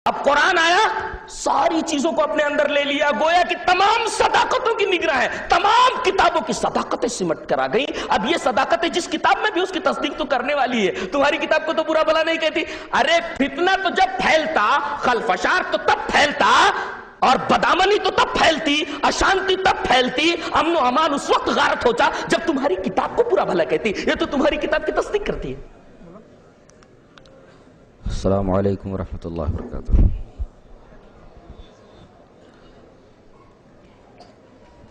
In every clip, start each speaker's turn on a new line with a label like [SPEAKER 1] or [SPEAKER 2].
[SPEAKER 1] اب قرآن آیا، ساری چیزوں کو اپنے اندر لے لیا، گویا کہ تمام صداقتوں کی نگراں ہے، تمام کتابوں کی صداقتیں سمٹ کر آ گئی۔ اب یہ صداقتیں جس کتاب میں بھی اس کی تصدیق تو کرنے والی ہے، تمہاری کتاب کو تو برا بھلا نہیں کہتی۔ ارے فتنہ تو جب پھیلتا، خلفشار تو تب پھیلتا، اور بدامنی تو تب پھیلتی، اشانتی تب پھیلتی، امن و امان اس وقت غارت ہوتا جب تمہاری کتاب کو برا بھلا کہتی۔ یہ تو تمہاری کتاب کی تصدیق کرتی ہے۔
[SPEAKER 2] السلام علیکم ورحمۃ اللہ وبرکاتہ۔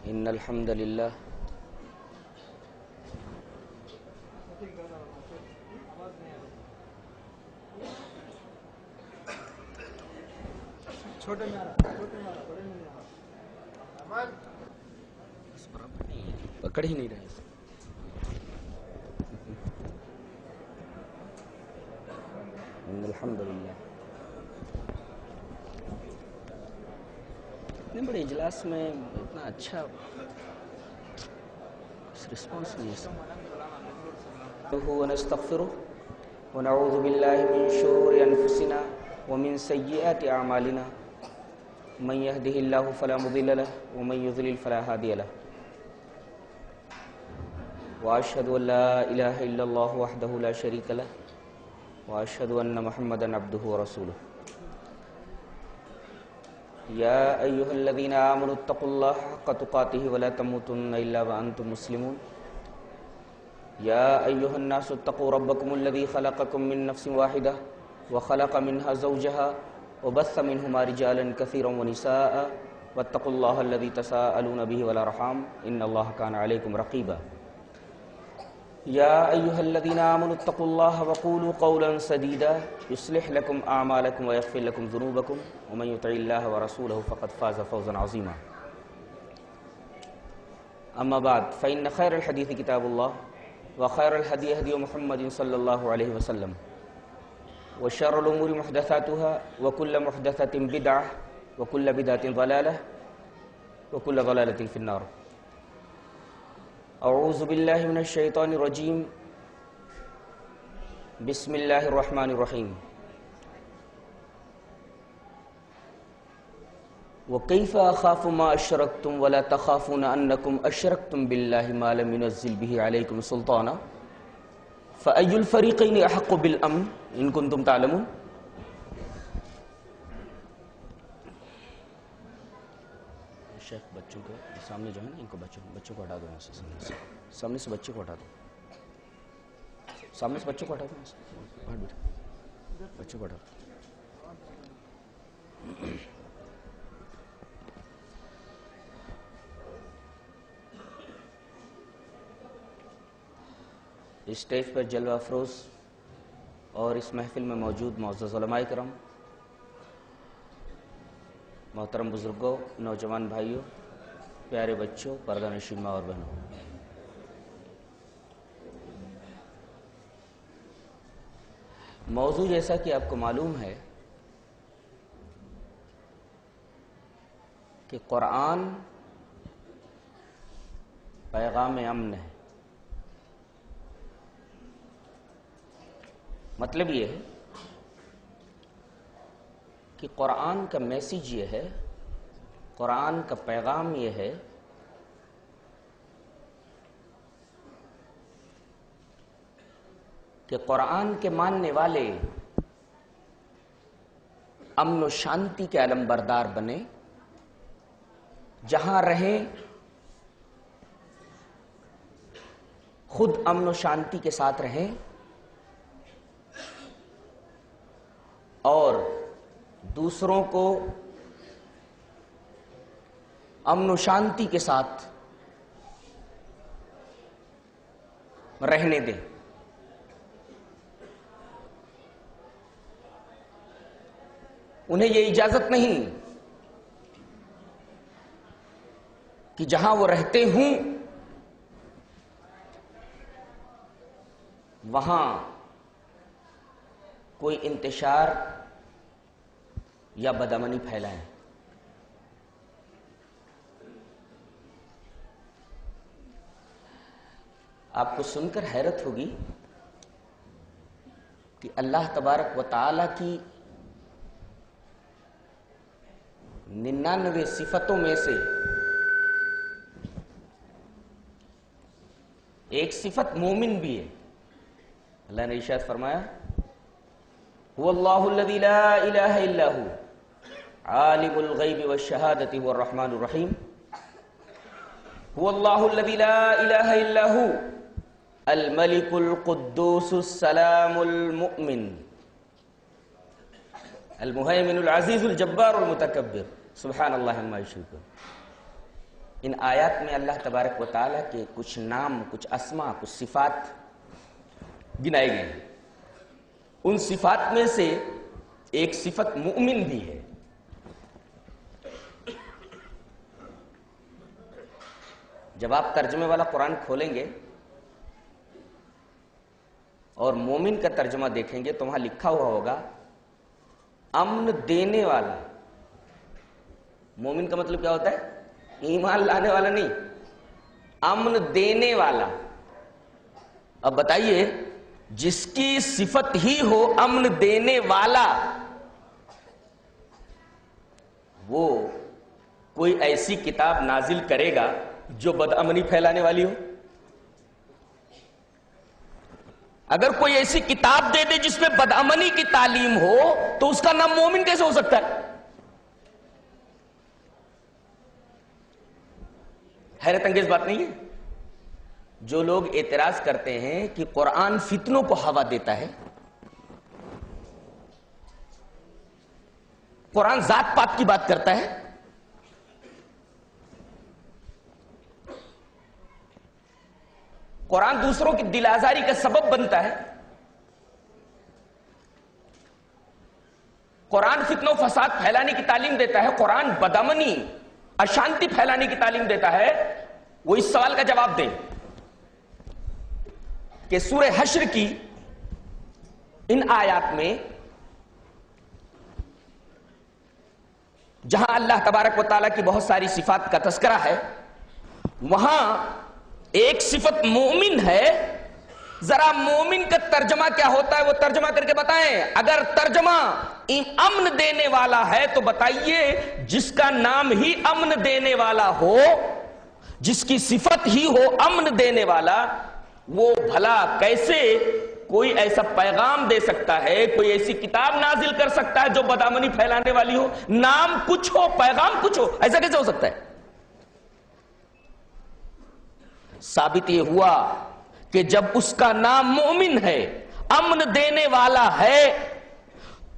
[SPEAKER 2] ان الحمد للہ پکڑ ہی نہیں رہے۔ ان الحمد للہ اتنے بڑے اجلاس میں اتنا اچھا رسپانس نہیں ہے۔ ونستغفره ونعوذ باللہ من شرور انفسنا ومن سیئات اعمالنا من يهده الله فلا مضل له ومن يضلل فلا هادي له واشهد ان لا اله الا الله وحده لا شريك له واشهد ان محمدا عبده ورسوله يا ايها الذين امنوا اتقوا الله حق تقاته ولا تموتن الا وانتم مسلمون يا ايها الناس اتقوا ربكم الذي خلقكم من نفس واحده وخلق منها زوجها وبث منهما رجالا كثيرا ونساء واتقوا الله الذي تساءلون به والارحام ان الله كان عليكم رقيبا يا ايها الذين امنوا اتقوا الله وقولوا قولا سديدا يصلح لكم اعمالكم ويغفر لكم ذنوبكم ومن يطع الله ورسوله فقد فاز فوزا عظيما اما بعد فان خير الحديث كتاب الله وخير الهدي هدي محمد صلى الله عليه وسلم وشر الأمور محدثاتها وكل محدثة بدعة وكل بدعة ضلالة وكل ضلالة في النار أعوذ بالله من الشيطان الرجيم بسم الله الرحمن الرحيم وكيف أخاف ما أشركتم ولا تخافون أنكم أشركتم بالله ما لم ينزل به عليكم سلطانا فأي الفريقين أحق بالأمن إن كنتم تعلمون۔ شیخ بچوں کو سامنے جو ہے نا، ان کو بچوں کو ہٹا دو، سامنے سے بچوں کو ہٹا دو، سامنے سے بچوں کو ہٹا دو، بچوں کو ہٹا دو۔ اسٹیج پر جلوہ افروز اور اس محفل میں موجود معزز علماء کرام، محترم بزرگوں، نوجوان بھائیوں، پیارے بچوں، پردہ نشین ماں اور بہنوں، موضوع جیسا کہ آپ کو معلوم ہے کہ قرآن پیغام امن ہے۔ مطلب یہ ہے کہ قرآن کا میسیج یہ ہے، قرآن کا پیغام یہ ہے کہ قرآن کے ماننے والے امن و شانتی کے علم بردار بنے، جہاں رہیں خود امن و شانتی کے ساتھ رہیں اور دوسروں کو امن و شانتی کے ساتھ رہنے دیں۔ انہیں یہ اجازت نہیں کہ جہاں وہ رہتے ہوں وہاں کوئی انتشار یا بدامنی پھیلائیں۔ آپ کو سن کر حیرت ہوگی کہ اللہ تبارک و تعالی کی 99 صفتوں میں سے ایک صفت مومن بھی ہے. اللہ نے ارشاد فرمایا هو اللہ الذی لا الہ الا ہو عالم الغیب والشہادۃ هو الرحمن الرحیم. هو اللہ الذی لا الہ الا ہو الملک القدوس السلام المؤمن المہیمن العزیز الجبار المتکبر سبحان اللہ عما یشرکون. ان آیات میں اللہ تبارک و تعالیٰ کے کچھ نام، کچھ اسما، کچھ صفات گنائے گئے ہیں. ان صفات میں سے ایک صفت مؤمن بھی ہے. جب آپ ترجمے والا قرآن کھولیں گے اور مومن کا ترجمہ دیکھیں گے تو وہاں لکھا ہوا ہوگا امن دینے والا. مومن کا مطلب کیا ہوتا ہے؟ ایمان لانے والا نہیں، امن دینے والا. اب بتائیے، جس کی صفت ہی ہو امن دینے والا، وہ کوئی ایسی کتاب نازل کرے گا جو بدامنی پھیلانے والی ہو؟ اگر کوئی ایسی کتاب دے دے جس میں بدامنی کی تعلیم ہو تو اس کا نام مومن کیسے ہو سکتا ہے؟ حیرت انگیز بات نہیں ہے؟ جو لوگ اعتراض کرتے ہیں کہ قرآن فتنوں کو ہوا دیتا ہے، قرآن ذات پات کی بات کرتا ہے، قرآن دوسروں کی دل آزاری کا سبب بنتا ہے، قرآن فتنوں فساد پھیلانے کی تعلیم دیتا ہے، قرآن بدامنی اشانتی پھیلانے کی تعلیم دیتا ہے، وہ اس سوال کا جواب دیں کہ سورہ حشر کی ان آیات میں جہاں اللہ تبارک و تعالیٰ کی بہت ساری صفات کا تذکرہ ہے، وہاں ایک صفت مومن ہے. ذرا مومن کا ترجمہ کیا ہوتا ہے وہ ترجمہ کر کے بتائیں. اگر ترجمہ امن دینے والا ہے تو بتائیے، جس کا نام ہی امن دینے والا ہو، جس کی صفت ہی ہو امن دینے والا، وہ بھلا کیسے کوئی ایسا پیغام دے سکتا ہے، کوئی ایسی کتاب نازل کر سکتا ہے جو بدامنی پھیلانے والی ہو؟ نام کچھ ہو، پیغام کچھ ہو، ایسا کیسے ہو سکتا ہے؟ ثابت یہ ہوا کہ جب اس کا نام مومن ہے، امن دینے والا ہے،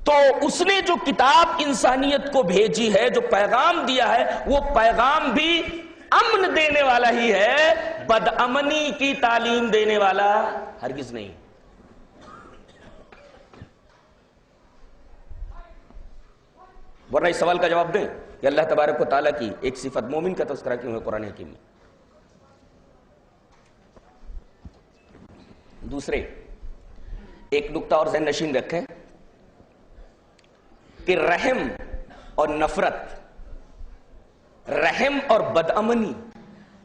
[SPEAKER 2] تو اس نے جو کتاب انسانیت کو بھیجی ہے، جو پیغام دیا ہے، وہ پیغام بھی امن دینے والا ہی ہے، بدامنی کی تعلیم دینے والا ہرگز نہیں. ورنہ اس سوال کا جواب دیں کہ اللہ تبارک و تعالیٰ کی ایک صفت مومن کا تذکرہ کیوں ہے قرآن حکیم میں؟ دوسرے ایک نقطہ اور ذہن نشین رکھیں کہ رحم اور نفرت، رحم اور بدامنی،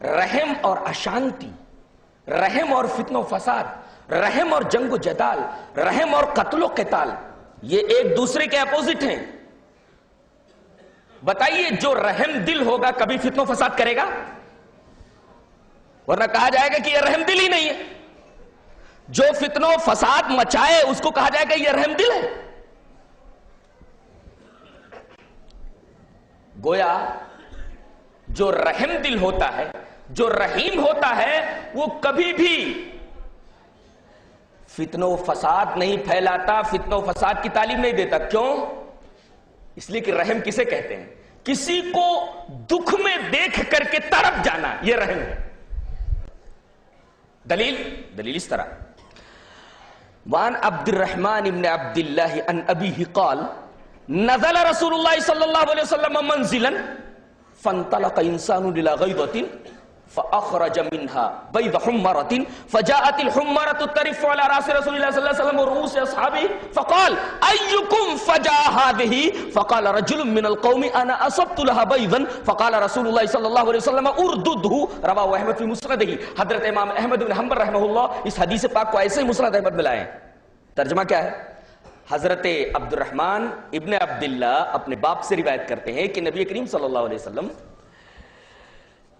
[SPEAKER 2] رحم اور اشانتی، رحم اور فتن و فساد، رحم اور جنگ و جدال، رحم اور قتل و قتال، یہ ایک دوسرے کے اپوزٹ ہیں. بتائیے، جو رحم دل ہوگا کبھی فتن و فساد کرے گا؟ ورنہ کہا جائے گا کہ یہ رحم دل ہی نہیں ہے. جو فتن و فساد مچائے اس کو کہا جائے گا یہ رحم دل ہے. گویا جو رحم دل ہوتا ہے، جو رحیم ہوتا ہے، وہ کبھی بھی فتن و فساد نہیں پھیلاتا، فتن و فساد کی تعلیم نہیں دیتا. کیوں؟ اس لیے کہ رحم کسے کہتے ہیں؟ کسی کو دکھ میں دیکھ کر کے تڑپ جانا، یہ رحم ہے. دلیل اس طرح وان عبد الرحمن ابن عبد اللہ ان ابیہ قال نزل رسول اللہ صلی اللہ علیہ وسلم منزلا فانطلق انسان الى غیضۃ فاخرج منها بيض حمرة فجاءت الحمرة ترف على راس رسول الله صلى الله عليه وسلم ورؤوس اصحابه فقال ايكم فجاء هذه فقال رجل من القوم انا اصبت لها بيضا فقال رسول الله صلى الله عليه وسلم اردده رواه احمد في مسنده. حضرت امام احمد بن حنبل رحمہ اللہ اس حدیث پاک کو ایسے ہی مسند احمد میں لائے. ترجمہ کیا ہے؟
[SPEAKER 1] حضرت عبد الرحمن ابن عبداللہ اپنے باپ سے روایت کرتے ہیں کہ نبی کریم صلی اللہ علیہ وسلم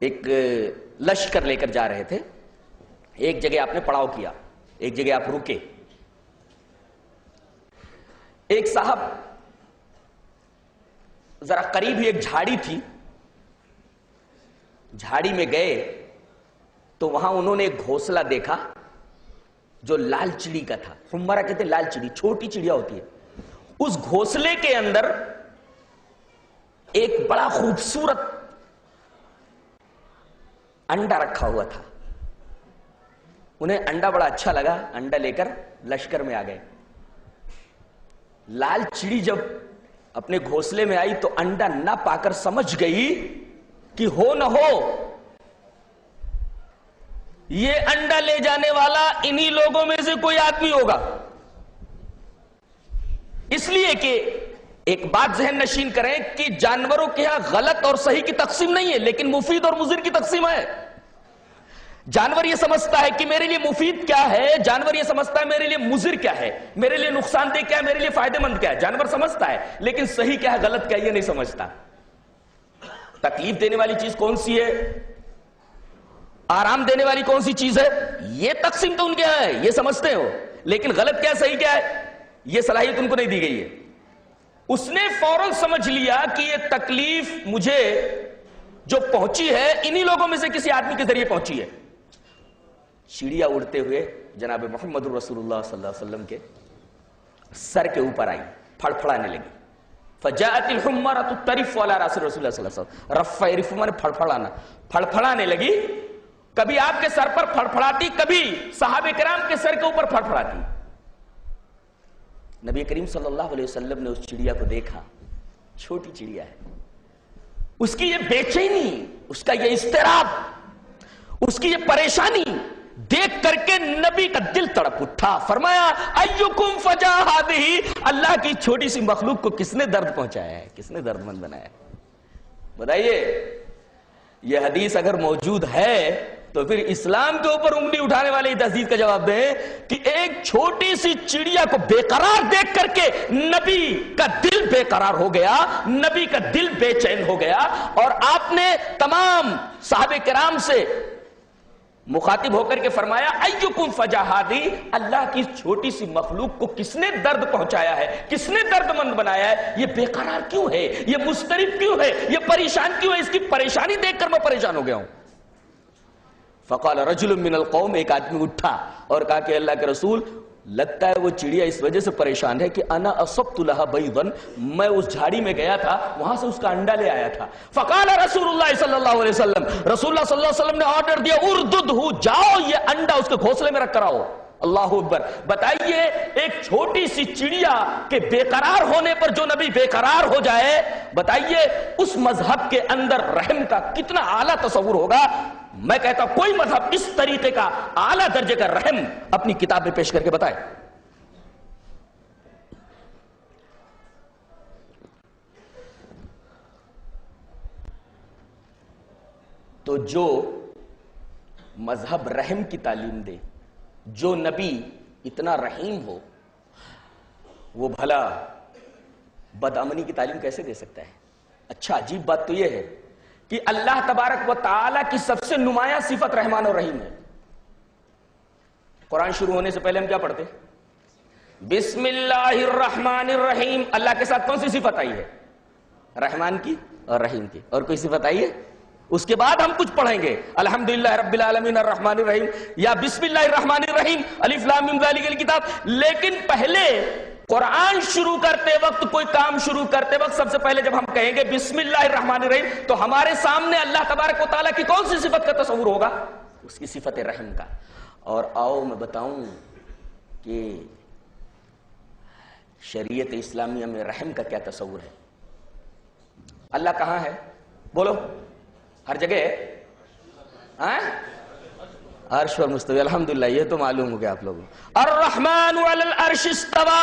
[SPEAKER 1] ایک لشکر لے کر جا رہے تھے. ایک جگہ آپ نے پڑاؤ کیا, ایک جگہ آپ رکے. ایک صاحب ذرا قریب ہی ایک جھاڑی تھی, جھاڑی میں گئے تو وہاں انہوں نے ایک گھونسلہ دیکھا جو لال چڑی کا تھا. ہمارا کہتے ہیں لال چڑی, چھوٹی چڑیا ہوتی ہے. اس گھونسلے کے اندر ایک بڑا خوبصورت انڈا رکھا ہوا تھا. انہیں انڈا بڑا اچھا لگا, انڈا لے کر لشکر میں آ گئے. لال چڑی جب اپنے گھونسلے میں آئی تو انڈا نہ پا کر سمجھ گئی کہ ہو نہ ہو یہ انڈا لے جانے والا انہی لوگوں میں سے کوئی آدمی ہوگا. اس لیے کہ ایک بات ذہن نشین کریں کہ جانوروں کے ہاں غلط اور صحیح کی تقسیم نہیں ہے, لیکن مفید اور مضر کی تقسیم ہے. جانور یہ سمجھتا ہے کہ میرے لیے مفید کیا ہے, جانور یہ سمجھتا ہے میرے لیے مضر کیا ہے, میرے لیے نقصان دہ کیا ہے, میرے لیے فائدہ مند کیا ہے. جانور سمجھتا ہے, لیکن صحیح کیا ہے غلط کیا ہے یہ نہیں سمجھتا. تکلیف دینے والی چیز کون سی ہے, آرام دینے والی کون سی چیز ہے, یہ تقسیم تو ان کے ہے, یہ سمجھتے ہو. لیکن غلط کیا ہے صحیح کیا ہے یہ صلاحیت ان کو نہیں دی گئی ہے. اس نے فوراً سمجھ لیا کہ یہ تکلیف مجھے جو پہنچی ہے انہی لوگوں میں سے کسی آدمی کے ذریعے پہنچی ہے. چڑیا اڑتے ہوئے جناب محمد رسول اللہ صلی اللہ علیہ وسلم کے سر کے اوپر آئی, پھڑپھڑانے لگی. فجاءت الحمرۃ ترف علی راس رسول اللہ صلی اللہ علیہ وسلم. رفع یرف مانے پھڑپھڑانا, پھڑپھڑانے لگی. کبھی آپ کے سر پر پھڑپھڑاتی, کبھی صحابہ کرام کے سر کے اوپر پھڑپھڑاتی. نبی کریم صلی اللہ علیہ وسلم نے اس چڑیا کو دیکھا, چھوٹی چڑیا ہے, اس کی یہ بے چینی, اس کا یہ اضطراب, اس کی یہ پریشانی دیکھ کر کے نبی کا دل تڑپ اٹھا. فرمایا ایکم فجا ہذہ, اللہ کی چھوٹی سی مخلوق کو کس نے درد پہنچایا ہے, کس نے درد مند بنایا ہے؟ بتائیے. یہ حدیث اگر موجود ہے تو پھر اسلام کے اوپر انگلی اٹھانے والے اس حدیث کا جواب دیں کہ ایک چھوٹی سی چڑیا کو بے قرار دیکھ کر کے نبی کا دل بے قرار ہو گیا, نبی کا دل بے چین ہو گیا. اور آپ نے تمام صحابہ کرام سے مخاطب ہو کر کے فرمایا ایکم فجا ہذہ, اللہ کی چھوٹی سی مخلوق کو کس نے درد پہنچایا ہے, کس نے درد مند بنایا ہے, یہ بے قرار کیوں ہے, یہ مضطرب کیوں ہے, یہ پریشان کیوں ہے, اس کی پریشانی دیکھ کر میں پریشان ہو گیا ہوں. فقال رجل من القوم, ایک آدمی اٹھا اور کہا کہ اللہ کے رسول, لگتا ہے وہ چڑیا اس وجہ سے پریشان ہے کہ انا اصبت لها بیضا, میں اس جھاڑی میں گیا تھا, وہاں سے اس کا انڈا لے آیا تھا. فقال رسول اللہ صلی اللہ علیہ وسلم, رسول اللہ صلی اللہ علیہ وسلم نے آرڈر دیا ارددہ, جاؤ یہ انڈا اس کے گھونسلے میں رکھ کر آؤ. اللہ اکبر. بتائیے ایک چھوٹی سی چڑیا کے بے قرار ہونے پر جو نبی بے قرار ہو جائے, بتائیے اس مذہب کے اندر رحم کا کتنا اعلیٰ تصور ہوگا. میں کہتا ہوں کوئی مذہب اس طریقے کا اعلیٰ درجے کا رحم اپنی کتاب میں پیش کر کے بتائے. تو جو مذہب رحم کی تعلیم دے, جو نبی اتنا رحیم ہو, وہ بھلا بدامنی کی تعلیم کیسے دے سکتا ہے؟ اچھا عجیب بات تو یہ ہے کہ اللہ تبارک و تعالی کی سب سے نمایاں صفت رحمان اور رحیم ہے. قرآن شروع ہونے سے پہلے ہم کیا پڑھتے؟ بسم اللہ الرحمن الرحیم. اللہ کے ساتھ کون سی صفت آئی ہے؟ رحمان کی اور رحیم کی. اور کوئی صفت آئی ہے؟ اس کے بعد ہم کچھ پڑھیں گے الحمدللہ رب العالمین الرحمن الرحیم یا بسم اللہ الرحمن الرحیم الف لام میم ذالک الکتاب. لیکن پہلے قرآن شروع کرتے وقت, کوئی کام شروع کرتے وقت, سب سے پہلے جب ہم کہیں گے بسم اللہ الرحمن الرحیم تو ہمارے سامنے اللہ تبارک و تعالیٰ کی کون سی صفت کا تصور ہوگا؟ اس کی صفت رحم کا. اور آؤ میں بتاؤں کہ شریعت اسلامیہ میں رحم کا کیا تصور ہے. اللہ کہاں ہے؟ بولو. ہر جگہ عرش پر مستوی. الحمدللہ یہ تو معلوم ہو گیا آپ لوگوں. الرحمن علی العرش استوى,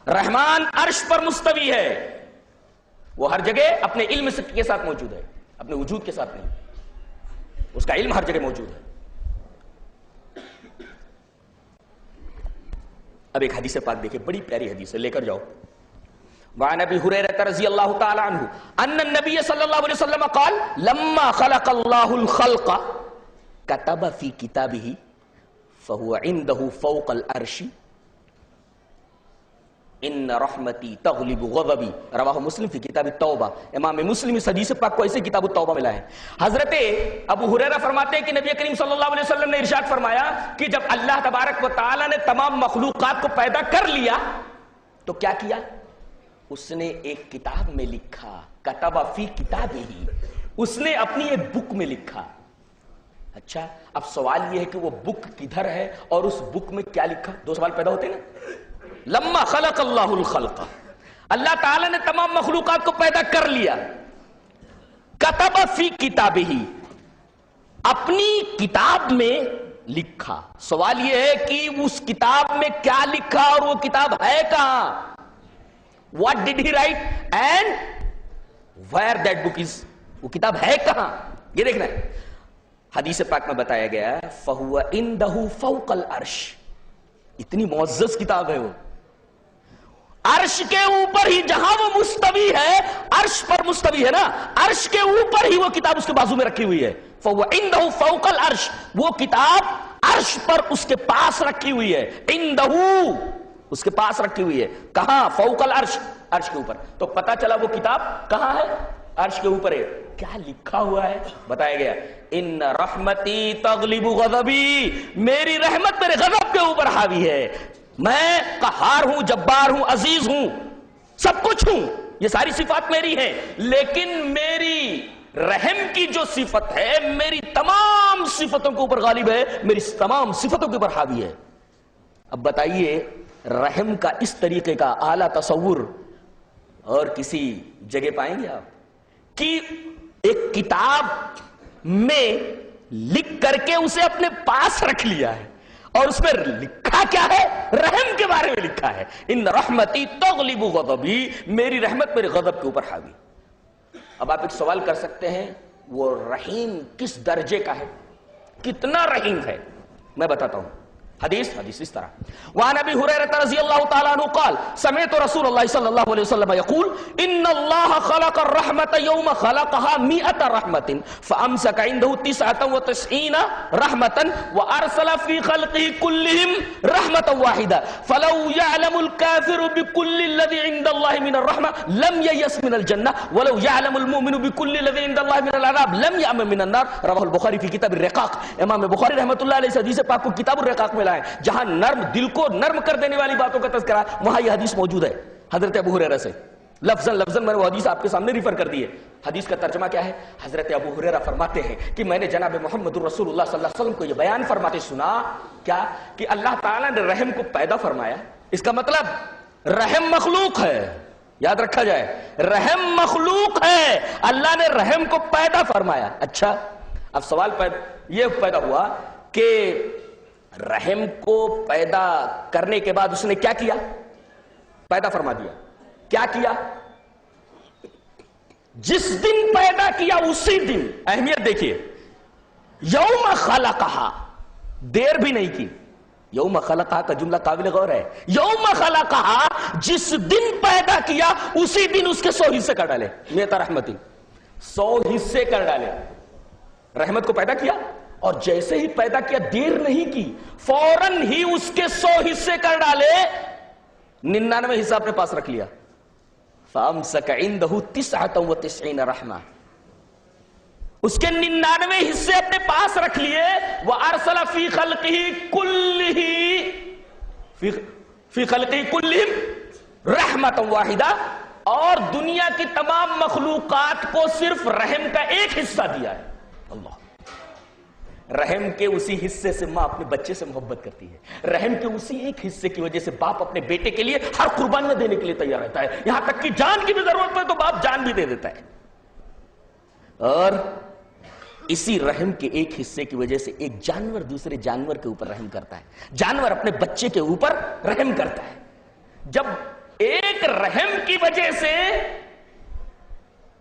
[SPEAKER 1] رحمان عرش پر مستوی ہے. وہ ہر جگہ اپنے علم کے ساتھ موجود ہے, اپنے وجود کے ساتھ نہیں. اس کا علم ہر جگہ موجود ہے. اب ایک حدیث پاک دیکھیں، بڑی پیاری حدیث ہے، لے کر جاؤ. وعن ابی ہریرہ رضی اللہ تعالی عنہ ان النبی صلی اللہ علیہ وسلم قال لما خلق اللہ الخلق كتب في كتابه فهو عنده فوق العرش ان رحمتی تغلب غضبی. رواہ مسلم فی کتاب التوبہ. امام مسلم اس حدیث پاک کو ایسے کتاب التوبہ میں لائے. حضرت ابو ہریرہ فرماتے ہیں کہ نبی کریم صلی اللہ علیہ وسلم نے ارشاد فرمایا کہ جب اللہ تبارک و تعالی نے تمام مخلوقات کو پیدا کر لیا تو کیا کیا؟ اس نے ایک کتاب میں لکھا. کتب فی کتابہ، اس نے اپنی ایک بک میں لکھا. اچھا، اب سوال یہ ہے کہ وہ بک کدھر ہے اور اس بک میں کیا لکھا؟ دو سوال پیدا ہوتے ہیں نا. لما خلق اللہ الخلق، اللہ تعالی نے تمام مخلوقات کو پیدا کر لیا. کتب فی کتابہ، اپنی کتاب میں لکھا. سوال یہ ہے کہ اس کتاب میں کیا لکھا اور وہ کتاب ہے کہاں؟ What did he write and where that book is؟ وہ کتاب ہے کہاں؟ یہ دیکھنا ہے. حدیث پاک میں بتایا گیا فَهُوَ عِنْدَهُ فَوْقَ الْعَرْشِ، اتنی معزز کتاب ہے وہ. عرش کے اوپر ہی، جہاں وہ مستوی ہے، عرش پر مستوی ہے نا، عرش کے اوپر ہی وہ کتاب اس کے بازو میں رکھی ہوئی ہے. فَهُوَ عِنْدَهُ فَوْقَ الْعَرْشِ، وہ کتاب عرش پر اس کے پاس رکھی ہوئی ہے. عِنْدَهُ، اس کے پاس رکھی ہوئی ہے. کہاں؟ فوق العرش، عرش کے اوپر. تو پتا چلا وہ کتاب کہاں ہے؟ عرش کے اوپر ہے. کیا لکھا ہوا ہے؟ بتایا گیا ان رحمتی تغلب غضبی، میری رحمت میرے غضب کے اوپر حاوی ہے. میں قہار ہوں، جبار ہوں، عزیز ہوں، سب کچھ ہوں، یہ ساری صفات میری ہیں، لیکن میری رحم کی جو صفت ہے میری تمام صفتوں کے اوپر غالب ہے، میری تمام صفتوں کے اوپر حاوی ہے. اب بتائیے رحم کا اس طریقے کا اعلیٰ تصور اور کسی جگہ پائیں گے آپ؟ کہ ایک کتاب میں لکھ کر کے اسے اپنے پاس رکھ لیا ہے اور اس میں لکھا کیا ہے؟ رحم کے بارے میں لکھا ہے. ان رحمتی تغلب غضبی، میری رحمت میرے غضب کے اوپر حاوی. اب آپ ایک سوال کر سکتے ہیں، وہ رحیم کس درجے کا ہے، کتنا رحیم ہے؟ میں بتاتا ہوں. حدیث اس طرح. وعن ابی ہریرہ رضی اللہ تعالی عنہ قال سمعت رسول اللہ صلی اللہ علیہ وسلم یقول ان اللہ خلق الرحمة یوم خلقها 100 رحمة فامسک عنده 99 رحمة وارسل في خلقه كلهم رحمة واحدة فلو يعلم الكافر بكل الذي عند الله من الرحمة لم ييأس من الجنة ولو يعلم المؤمن بكل الذي عند الله من العذاب لم يأمن من النار. رواه البخاری في کتاب الرقاق. امام بخاری رحمۃ اللہ علیہ حدیث پاک کو کتاب الرقاق میں لائے، جہاں نرم دل کو نرم کر دینے والی باتوں کا تذکرہ، وہاں یہ حدیث موجود ہے حضرت ابو ہریرہ سے. لفظاً میں نے وہ حدیث آپ کے سامنے ریفر کر دی ہے. حدیث کا ترجمہ کیا ہے؟ حضرت ابو ہریرہ فرماتے ہیں کہ میں نے جناب محمد رسول اللہ صلی اللہ علیہ وسلم کو یہ بیان فرماتے سنا کیا کہ اللہ تعالیٰ نے رحم کو پیدا فرمایا. اس کا مطلب رحم مخلوق ہے، یاد رکھا جائے، رحم مخلوق ہے، اللہ نے رحم کو پیدا فرمایا. اچھا، اب سوال یہ پیدا ہوا کہ رحم کو پیدا کرنے کے بعد اس نے کیا کیا؟ پیدا فرما دیا. کیا کیا؟ جس دن پیدا کیا اسی دن، اہمیت دیکھیے، یوم خلقہا، دیر بھی نہیں کی. یوم خلقہا کا جملہ قابل غور ہے. یوم خلقہا، جس دن پیدا کیا اسی دن اس کے 100 حصے کر ڈالے. میتا رحمتی، 100 حصے کر ڈالے. رحمت کو پیدا کیا اور جیسے ہی پیدا کیا دیر نہیں کی، فوراً ہی اس کے 100 حصے کر ڈالے، 99 حصہ اپنے پاس رکھ لیا. فَأَمْسَكَ عِنْدَهُ 99 رحمہ، اس کے 99 حصے اپنے پاس رکھ لیے. وَأَرْسَلَ فِي خَلْقِهِ كُلِّهِ فِي خَلْقِهِ كُلِّهِمْ رَحْمَةً وَاحِدَةً، اور دنیا کی تمام مخلوقات کو صرف رحم کا ایک حصہ دیا ہے. اللہ، رحم کے اسی حصے سے ماں اپنے بچے سے محبت کرتی ہے. رحم کے اسی ایک حصے کی وجہ سے باپ اپنے بیٹے کے لیے ہر قربانیاں دینے کے لیے تیار رہتا ہے، یہاں تک کہ جان کی بھی ضرورت پڑے تو باپ جان بھی دے دیتا ہے. اور اسی رحم کے ایک حصے کی وجہ سے ایک جانور دوسرے جانور کے اوپر رحم کرتا ہے، جانور اپنے بچے کے اوپر رحم کرتا ہے. جب ایک رحم کی وجہ سے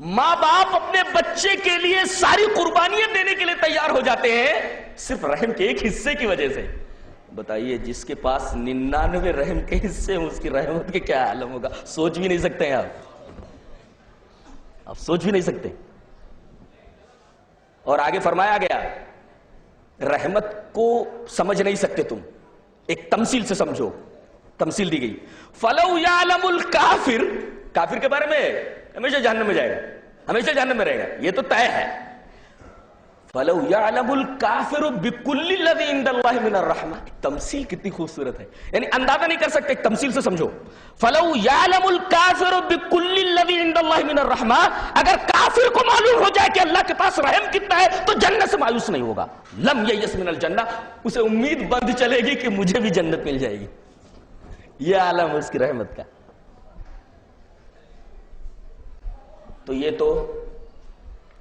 [SPEAKER 1] ماں باپ اپنے بچے کے لیے ساری قربانیاں دینے کے لیے تیار ہو جاتے ہیں، صرف رحم کے ایک حصے کی وجہ سے، بتائیے جس کے پاس 99 رحم کے حصے ہیں اس کی رحمت کے کیا عالم ہوگا؟ سوچ بھی نہیں سکتے ہیں آپ سوچ بھی نہیں سکتے. اور آگے فرمایا گیا رحمت کو سمجھ نہیں سکتے تم، ایک تمثیل سے سمجھو. تمثیل دی گئی فَلَوْ يَعْلَمُ الْكَافِرُ، کافر کے بارے میں ہمیشہ جہنم میں جائے گا، ہمیشہ جہنم میں رہے گا، یہ تو طے ہے. فَلَوْ يَعْلَمُ الْكَافِرُ بِكُلِّ الَّذِي عِنْدَ اللَّهِ مِنَ الرَّحْمَةِ. تمثیل کتنی خوبصورت ہے، یعنی اندازہ نہیں کر سکتے، ایک تمثیل سے سمجھو. فَلَوْ يَعْلَمُ الْكَافِرُ بِكُلِّ الَّذِي عِنْدَ اللَّهِ مِنَ الرَّحْمَةِ. اگر کافر کو معلوم ہو جائے کہ اللہ کے پاس رحم کتنا ہے تو جنت سے مایوس نہیں ہوگا. لم ییس من الجنہ، اسے امید بند چلے گی کہ مجھے بھی جنت مل جائے گی. یہ عالم ہے اس کی رحمت کا. تو یہ تو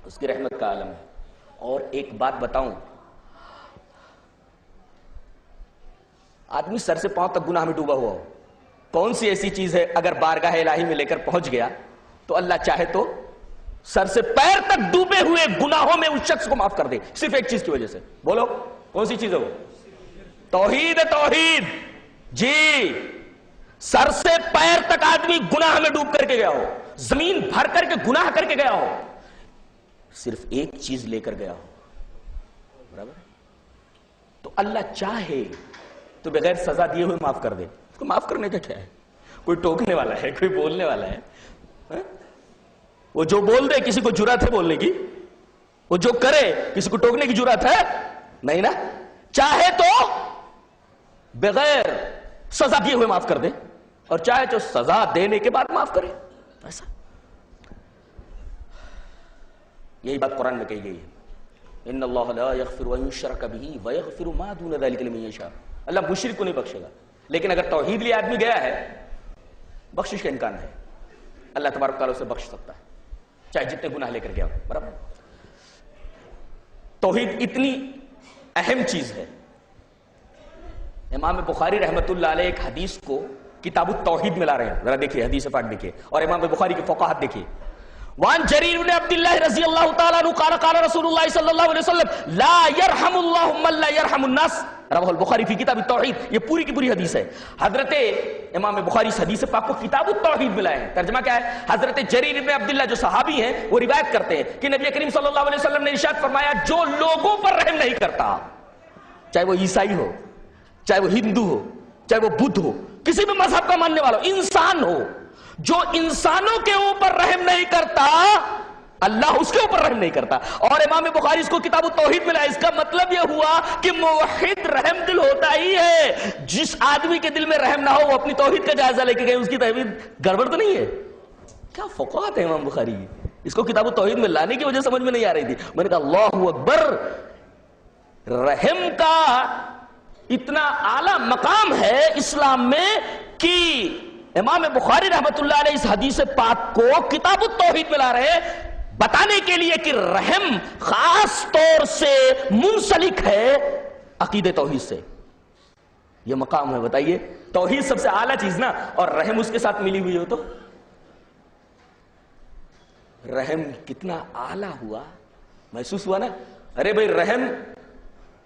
[SPEAKER 1] اس کی رحمت کا عالم ہے. اور ایک بات بتاؤں، آدمی سر سے پاؤں تک گناہ میں ڈوبا ہوا ہو، کون سی ایسی چیز ہے اگر بارگاہ الہی میں لے کر پہنچ گیا تو اللہ چاہے تو سر سے پیر تک ڈوبے ہوئے گناہوں میں اس شخص کو معاف کر دے، صرف ایک چیز کی وجہ سے. بولو کون سی چیز ہے وہ؟ توحید ہے. توحید. جی، سر سے پیر تک آدمی گناہ میں ڈوب کر کے گیا ہو، زمین بھر کر کے گناہ کر کے گیا ہو، صرف ایک چیز لے کر گیا ہو، برابر، تو اللہ چاہے تو بغیر سزا دیے ہوئے معاف کر دے. اس کو معاف کرنے کا کیا ہے؟ کوئی ٹوکنے والا ہے، کوئی بولنے والا ہے؟ وہ جو بول دے کسی کو جرات ہے بولنے کی؟ وہ جو کرے کسی کو ٹوکنے کی جرات ہے؟ نہیں نا. چاہے تو بغیر سزا دیے ہوئے معاف کر دے، اور چاہے تو سزا دینے کے بعد معاف کرے. ایسا یہی بات قرآن میں کہی گئی ہے، ان اللہ لا یغفر ان یشرک بہ ویغفر ما دون ذلک لمن یشاء. اللہ مشرک کو نہیں بخشے گا، لیکن اگر توحید لیے آدمی گیا ہے بخشش کا امکان ہے. اللہ تبارک تعالیٰ اسے بخش سکتا ہے چاہے جتنے گناہ لے کر گیا ہو. برابر. توحید اتنی اہم چیز ہے. امام بخاری رحمت اللہ علیہ ایک حدیث کو کتاب التوحید میں لا رہے ہیں، ذرا دیکھیے حدیث پاک دیکھیے، اور امام بخاری کی فقاہت دیکھیے. وان جریر بن عبد اللہ رضی اللہ تعالیٰ عنہ قال قال رسول اللہ صلی اللہ علیہ وسلم لا يرحم اللہ من لا يرحم الناس. رواه البخاری فی کتاب التوحید. یہ پوری کی پوری حدیث ہے. حضرت امام بخاری اس حدیث پاک کو کتاب التوحید میں لائے ہیں. ترجمہ کیا ہے؟ حضرت جریر بن عبد اللہ جو صحابی ہیں وہ روایت کرتے ہیں کہ نبی کریم صلی اللہ علیہ وسلم نے ارشاد فرمایا جو لوگوں پر رحم نہیں کرتا، چاہے وہ عیسائی ہو، چاہے وہ ہندو ہو، چاہے وہ بدھ ہو، کسی بھی مذہب کا ماننے والا ہو، انسان ہو، جو انسانوں کے اوپر رحم نہیں کرتا اللہ اس کے اوپر رحم نہیں کرتا. اور امام بخاری اس کو کتاب التوحید میں لایا. اس کا مطلب یہ ہوا کہ موحد رحم دل ہوتا ہی ہے. جس آدمی کے دل میں رحم نہ ہو وہ اپنی توحید کا جائزہ لے کے گئے، اس کی توحید گڑبڑ تو نہیں ہے. کیا فقاہت ہے امام بخاری کی. اس کو کتاب التوحید میں لانے کی وجہ سمجھ میں نہیں آ رہی تھی. میں نے کہا اللہ اکبر، رحم کا اتنا اعلیٰ مقام ہے اسلام میں کہ امام بخاری رحمت اللہ علیہ اس حدیث پاک کو کتاب التوحید میں لا رہے ہیں بتانے کے لیے کہ رحم خاص طور سے منسلک ہے عقیدہ توحید سے. یہ مقام ہے. بتائیے توحید سب سے اعلیٰ چیز نا، اور رحم اس کے ساتھ ملی ہوئی ہو تو رحم کتنا اعلیٰ ہوا. محسوس ہوا نا؟ ارے بھائی رحم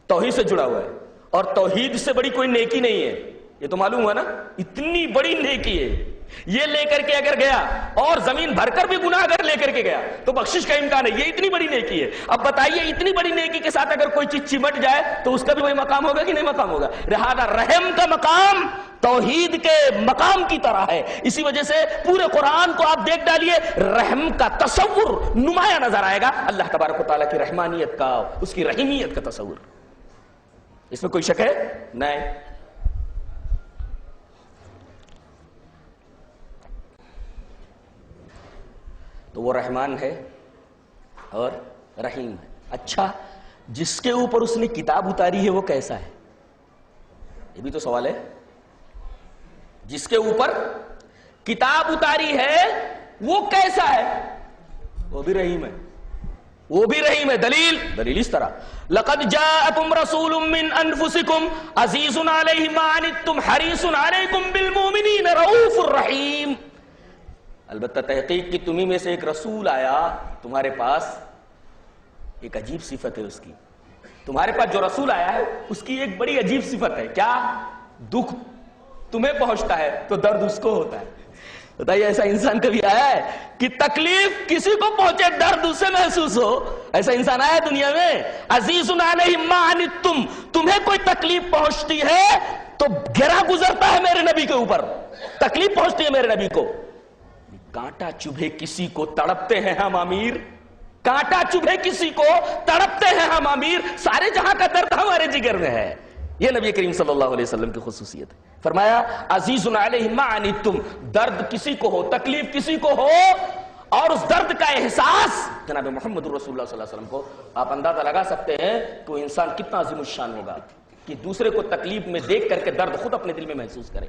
[SPEAKER 1] توحید سے جڑا ہوا ہے، اور توحید سے بڑی کوئی نیکی نہیں ہے. یہ تو معلوم ہوا نا، اتنی بڑی نیکی ہے. یہ لے کر کے اگر گیا اور زمین بھر کر بھی گناہ اگر لے کر کے گیا تو بخشش کا امکان ہے. یہ اتنی بڑی نیکی ہے. اب بتائیے اتنی بڑی نیکی کے ساتھ اگر کوئی چیز چمٹ جائے تو اس کا بھی وہی مقام ہوگا کہ نہیں مقام ہوگا؟ لہذا رحم کا مقام توحید کے مقام کی طرح ہے. اسی وجہ سے پورے قرآن کو آپ دیکھ ڈالیے، رحم کا تصور نمایاں نظر آئے گا. اللہ تبارک و تعالیٰ کی رحمانیت کا، اس کی رحیمیت کا تصور، اس میں کوئی شک ہے نہیں. تو وہ رحمان ہے اور رحیم ہے. اچھا، جس کے اوپر اس نے کتاب اتاری ہے وہ کیسا ہے؟ یہ بھی تو سوال ہے. جس کے اوپر کتاب اتاری ہے وہ کیسا ہے؟ وہ بھی رحیم ہے. وہ بھی رحیم ہے. دلیل اس طرح لقد جاءکم رسول من انفسکم عزیز علیہ ما عنتم حریص علیکم بالمؤمنین رؤوف الرحیم. البتہ تحقیق کی تمہیں میں سے ایک رسول آیا تمہارے پاس، ایک عجیب صفت ہے اس کی، تمہارے پاس جو رسول آیا ہے اس کی ایک بڑی عجیب صفت ہے، کیا؟ دکھ تمہیں پہنچتا ہے تو درد اس کو ہوتا ہے۔ بتائیے ایسا انسان کبھی آیا ہے کہ تکلیف کسی کو پہنچے درد اسے محسوس ہو؟ ایسا انسان آیا ہے دنیا میں؟ عزیز علیہ ما عنتم، تمہیں کوئی تکلیف پہنچتی ہے تو گرا گزرتا ہے میرے نبی کے اوپر، تکلیف پہنچتی ہے میرے نبی کو، کانٹا چبھے کسی کو تڑپتے ہیں ہم امیر، کانٹا چبھے کسی کو تڑپتے ہیں ہم امیر، سارے جہاں کا درد ہمارے جگر میں ہے۔ یہ نبی کریم صلی اللہ علیہ وسلم کی خصوصیت ہے۔ فرمایا عزیز علیہ ما عنتم، درد کسی کو ہو، تکلیف کسی کو ہو، اور اس درد کا احساس جناب محمد رسول اللہ صلی اللہ علیہ وسلم کو، آپ اندازہ لگا سکتے ہیں کہ وہ انسان کتنا عظیم الشان ہوگا کہ دوسرے کو تکلیف میں دیکھ کر کے درد خود اپنے دل میں محسوس کرے۔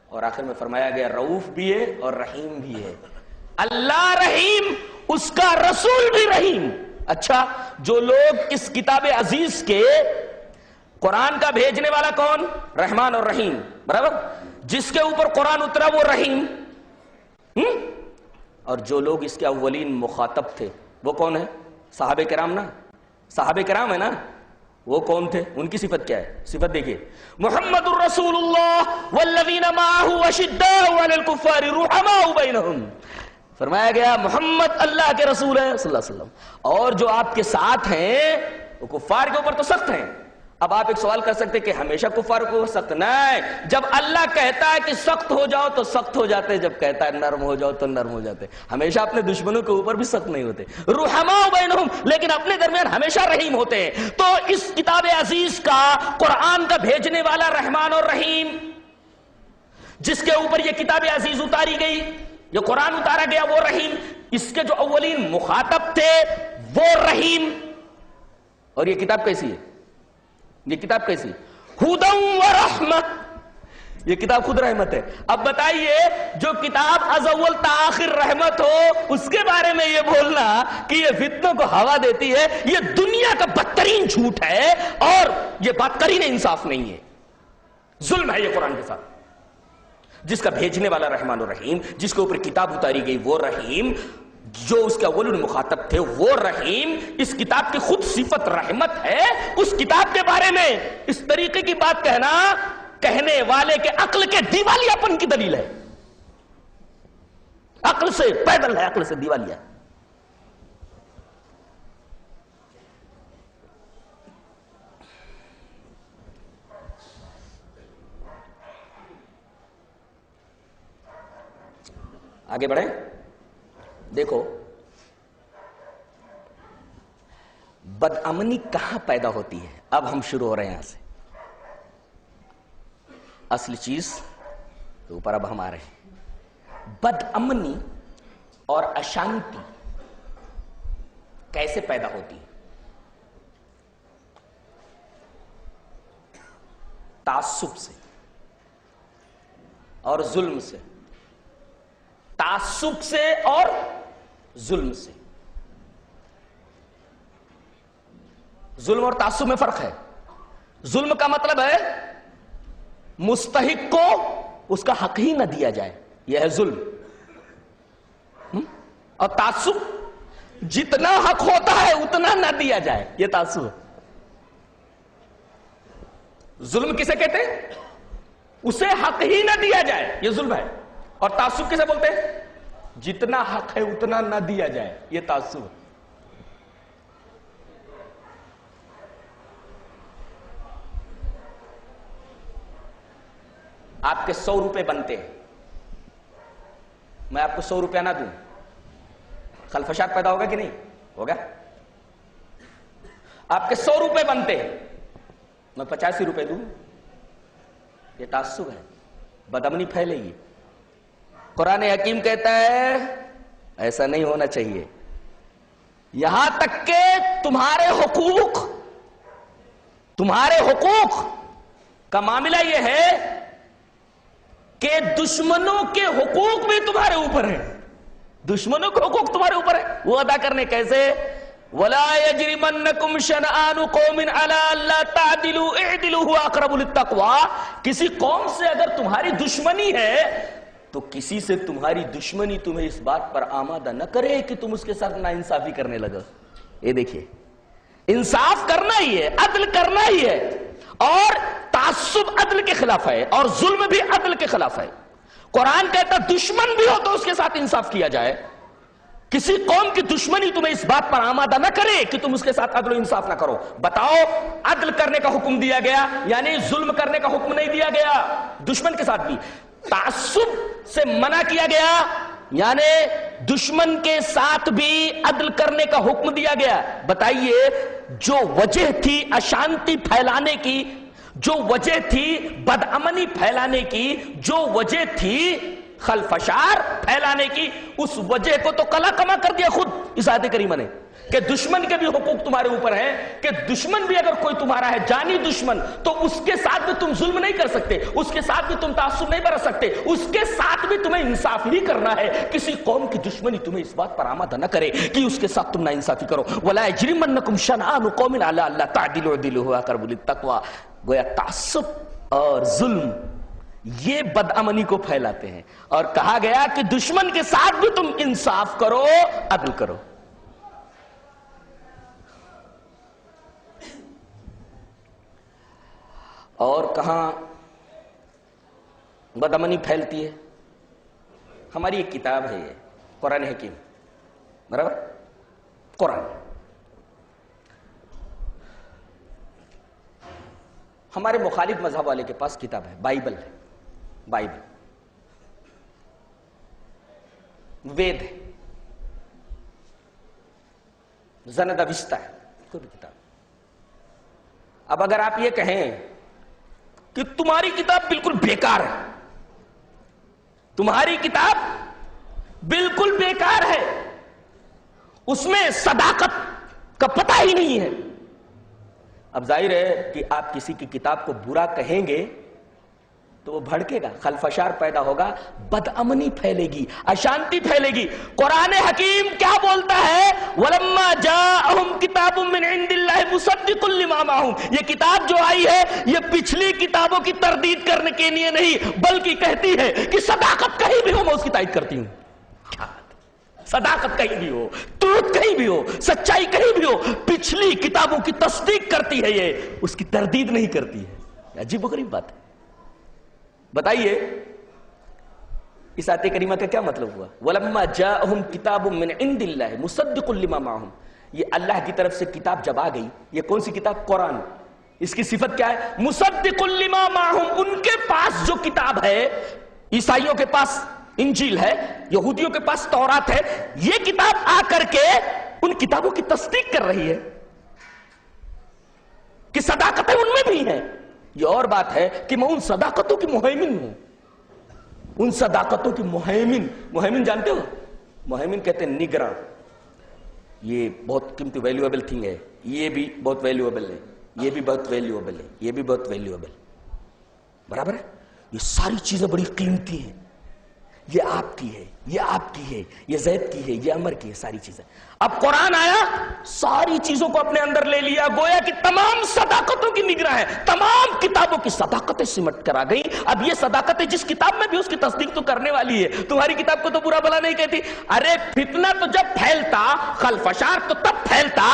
[SPEAKER 1] اور آخر میں فرمایا گیا رؤوف بھی ہے اور رحیم بھی ہے، اللہ رحیم، اس کا رسول بھی رحیم۔ اچھا، جو لوگ اس کتاب عزیز کے قرآن کا بھیجنے والا کون؟ رحمان اور رحیم، برابر، جس کے اوپر قرآن اترا وہ رحیم، اور جو لوگ اس کے اولین مخاطب تھے وہ کون ہے؟ صحابہ کرام نا، صحابہ کرام ہے نا، وہ کون تھے؟ ان کی صفت کیا ہے؟ صفت دیکھیے، محمد الرسول اللہ والذین معه اشداء علی الکفار رحماء بینہم، فرمایا گیا محمد اللہ کے رسول ہیں صلی اللہ علیہ وسلم، اور جو آپ کے ساتھ ہیں وہ کفار کے اوپر تو سخت ہیں۔ اب آپ ایک سوال کر سکتے کہ ہمیشہ کفار کو سخت؟ نہیں، جب اللہ کہتا ہے کہ سخت ہو جاؤ تو سخت ہو جاتے، جب کہتا ہے نرم ہو جاؤ تو نرم ہو جاتے، ہمیشہ اپنے دشمنوں کے اوپر بھی سخت نہیں ہوتے، رحماء بینہم، لیکن اپنے درمیان ہمیشہ رحیم ہوتے ہیں۔ تو اس کتاب عزیز کا، قرآن کا بھیجنے والا رحمان اور رحیم، جس کے اوپر یہ کتاب عزیز اتاری گئی، یہ قرآن اتارا گیا، وہ رحیم، اس کے جو اولین مخاطب تھے وہ رحیم۔ اور یہ کتاب کیسی ہے؟ یہ کتاب کیسی؟ ہدی و رحمت، یہ کتاب خود رحمت ہے۔ اب بتائیے جو کتاب از اول تا آخر رحمت ہو، اس کے بارے میں یہ بولنا کہ یہ فتنوں کو ہوا دیتی ہے، یہ دنیا کا بدترین جھوٹ ہے، اور یہ بات قرین انصاف نہیں ہے، ظلم ہے یہ قرآن کے ساتھ۔ جس کا بھیجنے والا رحمان الرحیم، جس کے اوپر کتاب اتاری گئی وہ رحیم، جو اس کے اول مخاطب تھے وہ رحیم، اس کتاب کی خود صفت رحمت ہے، اس کتاب کے بارے میں اس طریقے کی بات کہنا کہنے والے کے عقل کے دیوالیہ پن کی دلیل ہے، عقل سے پیدل ہے، عقل سے دیوالیہ۔ آگے بڑھیں، دیکھو بدامنی کہاں پیدا ہوتی ہے؟ اب ہم شروع ہو رہے ہیں یہاں سے، اصل چیز کے اوپر اب ہم آ رہے ہیں۔ بدامنی اور اشانتی کیسے پیدا ہوتی ہے؟ تعصب سے اور ظلم سے، تعصب سے اور ظلم سے۔ ظلم اور تعصب میں فرق ہے۔ ظلم کا مطلب ہے مستحق کو اس کا حق ہی نہ دیا جائے، یہ ہے ظلم، اور تعصب جتنا حق ہوتا ہے اتنا نہ دیا جائے، یہ تعصب ہے۔ ظلم کسے کہتے ہیں؟ اسے حق ہی نہ دیا جائے، یہ ظلم ہے۔ اور تعصب کسے بولتے ہیں؟ جتنا حق ہے اتنا نہ دیا جائے، یہ تعصب ہے۔ آپ کے 100 روپے بنتے ہیں، میں آپ کو 100 روپیہ نہ دوں، خلفشات پیدا ہوگا کہ نہیں ہوگا؟ آپ کے 100 روپے بنتے ہیں، میں 85 روپے دوں، یہ تعصب ہے، بدامنی پھیلے گی۔ قرآن حکیم کہتا ہے ایسا نہیں ہونا چاہیے، یہاں تک کہ تمہارے حقوق کا معاملہ یہ ہے کہ دشمنوں کے حقوق بھی تمہارے اوپر ہیں، دشمنوں کے حقوق تمہارے اوپر ہیں، وہ ادا کرنے کیسے؟ وَلَا يَجْرِمَنَّكُمْ شَنَآنُ قَوْمٍ عَلَىٰ أَلَّا تَعْدِلُوا اعْدِلُوا هُوَ أَقْرَبُ لِلتَّقْوَىٰ۔ کسی قوم سے اگر تمہاری دشمنی ہے تو کسی سے تمہاری دشمنی تمہیں اس بات پر آمادہ نہ کرے کہ تم اس کے ساتھ ناانصافی کرنے لگا، یہ دیکھیے انصاف کرنا ہی ہے، عدل کرنا ہی ہے، اور تعصب عدل کے خلاف ہے اور ظلم بھی عدل کے خلاف ہے۔ قرآن کہتا دشمن بھی ہو تو اس کے ساتھ انصاف کیا جائے۔ کسی قوم کی دشمنی تمہیں اس بات پر آمادہ نہ کرے کہ تم اس کے ساتھ عدل و انصاف نہ کرو۔ بتاؤ عدل کرنے کا حکم دیا گیا، یعنی ظلم کرنے کا حکم نہیں دیا گیا، دشمن کے ساتھ بھی تعصب سے منع کیا گیا، یعنی دشمن کے ساتھ بھی عدل کرنے کا حکم دیا گیا۔ بتائیے جو وجہ تھی اشانتی پھیلانے کی، جو وجہ تھی بدامنی پھیلانے کی، جو وجہ تھی خلفشار پھیلانے کی، اس وجہ کو تو کلا کما کر دیا خود اس آیت کریمہ نے، کہ دشمن کے بھی حقوق تمہارے اوپر ہیں، کہ دشمن بھی اگر کوئی تمہارا ہے جانی دشمن تو اس کے ساتھ بھی تم ظلم نہیں کر سکتے، اس کے ساتھ بھی تم تعصب نہیں برت سکتے، اس کے ساتھ بھی تمہیں انصاف ہی کرنا ہے۔ کسی قوم کی دشمنی تمہیں اس بات پر آمادہ نہ کرے کہ اس کے ساتھ تم نا انصافی کرو۔ وَلَا يَجْرِمَنَّكُمْ شَنَآنُ قَوْمٍ عَلَىٰ أَلَّا تَعْدِلُوا اعْدِلُوا هُوَ أَقْرَبُ لِلتَّقْوَىٰ۔ گویا تعصب اور ظلم یہ بدامنی کو پھیلاتے ہیں، اور کہا گیا کہ دشمن کے ساتھ بھی تم انصاف کرو، عدل کرو۔ اور کہاں بدامنی پھیلتی ہے؟ ہماری ایک کتاب ہے یہ قرآن حکیم، برابر؟ قرآن ہمارے مخالف مذہب والے کے پاس کتاب ہے، بائبل ہے، بائبل وید ہے، زند اوستہ ہے، کوئی بھی کتاب۔ اب اگر آپ یہ کہیں کہ تمہاری کتاب بالکل بیکار ہے، تمہاری کتاب بالکل بیکار ہے، اس میں صداقت کا پتہ ہی نہیں ہے، اب ظاہر ہے کہ آپ کسی کی کتاب کو برا کہیں گے تو وہ بھڑکے گا، خلفشار پیدا ہوگا، بدامنی پھیلے گی، اشانتی پھیلے گی۔ قرآن حکیم کیا بولتا ہے؟ وَلَمَّا جَاءَهُمْ كِتَابٌ مِّنْ عِنْدِ اللَّهِ مُصَدِّقٌ لِّمَا مَعَهُمْ، یہ کتاب جو آئی ہے یہ پچھلی کتابوں کی تردید کرنے کے لیے نہیں، بلکہ کہتی ہے کہ صداقت کہیں بھی ہو میں اس کی تائید کرتی ہوں۔ صداقت کہیں بھی ہو، توت کہیں بھی ہو، سچائی کہیں بھی ہو، پچھلی کتابوں کی تصدیق کرتی ہے، یہ اس کی تردید نہیں کرتی ہے۔ عجیب و غریب بات ہے۔ بتائیے اس آیت کریمہ کا کیا مطلب ہوا؟ وَلَمَّا جَاءَهُمْ كِتَابٌ مِّنْ عِنْدِ اللَّهِ مُصَدِّقٌ لِّمَا مَعَهُمْ، یہ اللہ کی طرف سے کتاب جب آ گئی، یہ کون سی کتاب؟ قرآن۔ اس کی صفت کیا ہے؟ مُصَدِّقٌ لِّمَا مَعَهُمْ، ان کے پاس جو کتاب ہے، عیسائیوں کے پاس انجیل ہے، یہودیوں کے پاس تورات ہے، یہ کتاب آ کر کے ان کتابوں کی تصدیق کر رہی ہے کہ صداقتیں ان میں بھی ہیں۔ یہ اور بات ہے کہ میں ان صداقتوں کی مہیمن ہوں، ان صداقتوں کی مہیمن جانتے ہو؟ مہیمن کہتے ہیں نگراں، یہ بہت قیمتی ویلیویبل تھنگ ہے، یہ بھی بہت ویلیویبل ہے، یہ بھی بہت ویلیویبل ہے، یہ بھی بہت ویلیویبل، برابر ہے؟ یہ ساری چیزیں بڑی قیمتی ہیں، یہ آپ کی ہے، یہ آپ کی ہے، یہ زید کی ہے، یہ عمر کی ہے، ساری چیزیں۔ اب قرآن آیا، ساری چیزوں کو اپنے اندر لے لیا، گویا کہ تمام صداقتوں کی نگراں ہے، تمام کتابوں کی صداقتیں سمٹ کر آ گئی۔ اب یہ صداقتیں جس کتاب میں بھی اس کی تصدیق تو کرنے والی ہے، تمہاری کتاب کو تو برا بھلا نہیں کہتی۔ ارے فتنہ تو جب پھیلتا، خلفشار تو تب پھیلتا،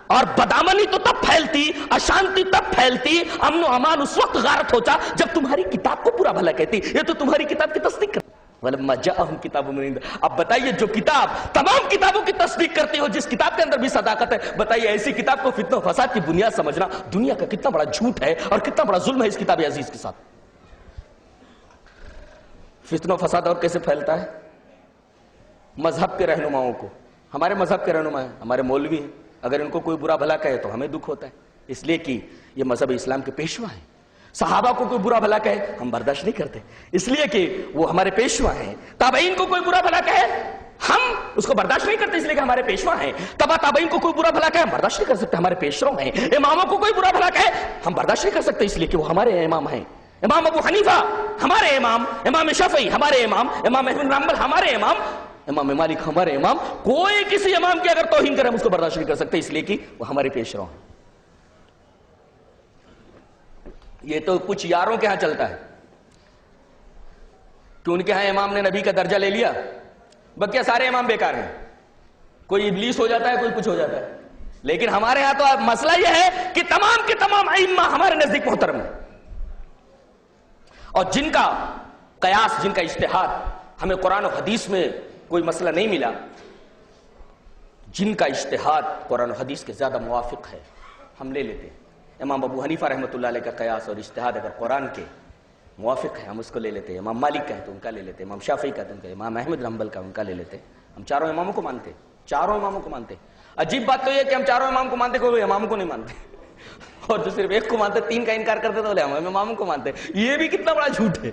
[SPEAKER 1] اور بدامنی تو تب پھیلتی، اشانتی تب پھیلتی، امن و امان اس وقت غارت ہوتا جب تمہاری کتاب کو برا بھلا کہتی۔ یہ تو تمہاری کتاب کی تصدیق کرتی۔ وَلَمَّا جَاءَهُمْ كِتَابٌ مِّنْ عِنْدِ، اب بتائیے جو کتاب تمام کتابوں کی تصدیق کرتی ہو، جس کتاب کے اندر بھی صداقت ہے، بتائیے ایسی کتاب کو فتنہ و فساد کی بنیاد سمجھنا دنیا کا کتنا بڑا جھوٹ ہے اور کتنا بڑا ظلم ہے اس کتاب عزیز کے ساتھ۔ فتنہ و فساد اور کیسے پھیلتا ہے؟ مذہب کے رہنماؤں کو، ہمارے مذہب کے رہنما ہیں، ہمارے مولوی ہیں، اگر ان کو کوئی برا بھلا کہے تو ہمیں دکھ ہوتا ہے، اس لیے کہ یہ مذہب اسلام کے پیشوا ہیں۔ صحابہ کو کوئی برا بھلا کہے ہم برداشت نہیں کرتے، اس لیے کہ وہ ہمارے پیشوا ہیں۔ تابعین کو کوئی برا بھلا کہے ہم اس کو برداشت نہیں کرتے، اس لیے کہ ہمارے پیشوا ہیں۔ تبع تابعین کو کوئی برا بھلا کہے ہم برداشت نہیں کر سکتے، ہمارے پیشرو ہیں۔ اماموں کو کوئی برا بھلا کہے ہم برداشت نہیں کر سکتے، اس لیے کہ وہ ہمارے امام ہیں۔ امام ابو حنیفہ ہمارے امام، امام شافعی ہمارے امام، امام احمد بن حنبل ہمارے امام، امام مالک ہمارے امام۔ کوئی کسی امام کی اگر توہین کرے ہم اس کو برداشت نہیں کر سکتے، اس لیے کہ وہ ہمارے پیشرو ہیں۔ یہ تو کچھ یاروں کے ہاں چلتا ہے کہ ان کے ہاں امام نے نبی کا درجہ لے لیا، بلکہ سارے امام بیکار ہیں، کوئی ابلیس ہو جاتا ہے، کوئی کچھ ہو جاتا ہے۔ لیکن ہمارے ہاں تو مسئلہ یہ ہے کہ تمام کے تمام ائمہ ہمارے نزدیک محترم ہیں، اور جن کا قیاس، جن کا اجتہاد ہمیں قرآن و حدیث میں کوئی مسئلہ نہیں ملا، جن کا اجتہاد قرآن و حدیث کے زیادہ موافق ہے ہم لے لیتے ہیں۔ امام ابو حنیفہ رحمۃ اللہ علیہ کا قیاس اور اجتہاد اگر قرآن کے موافق ہے ہم اس کو لے لیتے ہیں، امام مالک کا ہے تو ان کا لے لیتے ہیں، امام شافعی کا تو ان کا، امام احمد بن حنبل کا ان کا لے لیتے ہیں۔ ہم چاروں اماموں کو مانتے ہیں، چاروں اماموں کو مانتے ہیں۔ عجیب بات تو یہ کہ ہم چاروں امام کو مانتے، کوئی اماموں کو نہیں مانتے، اور جو صرف ایک کو مانتے، تین کا انکار کرتے تو ہم اماموں کو مانتے۔ یہ بھی کتنا بڑا جھوٹ ہے،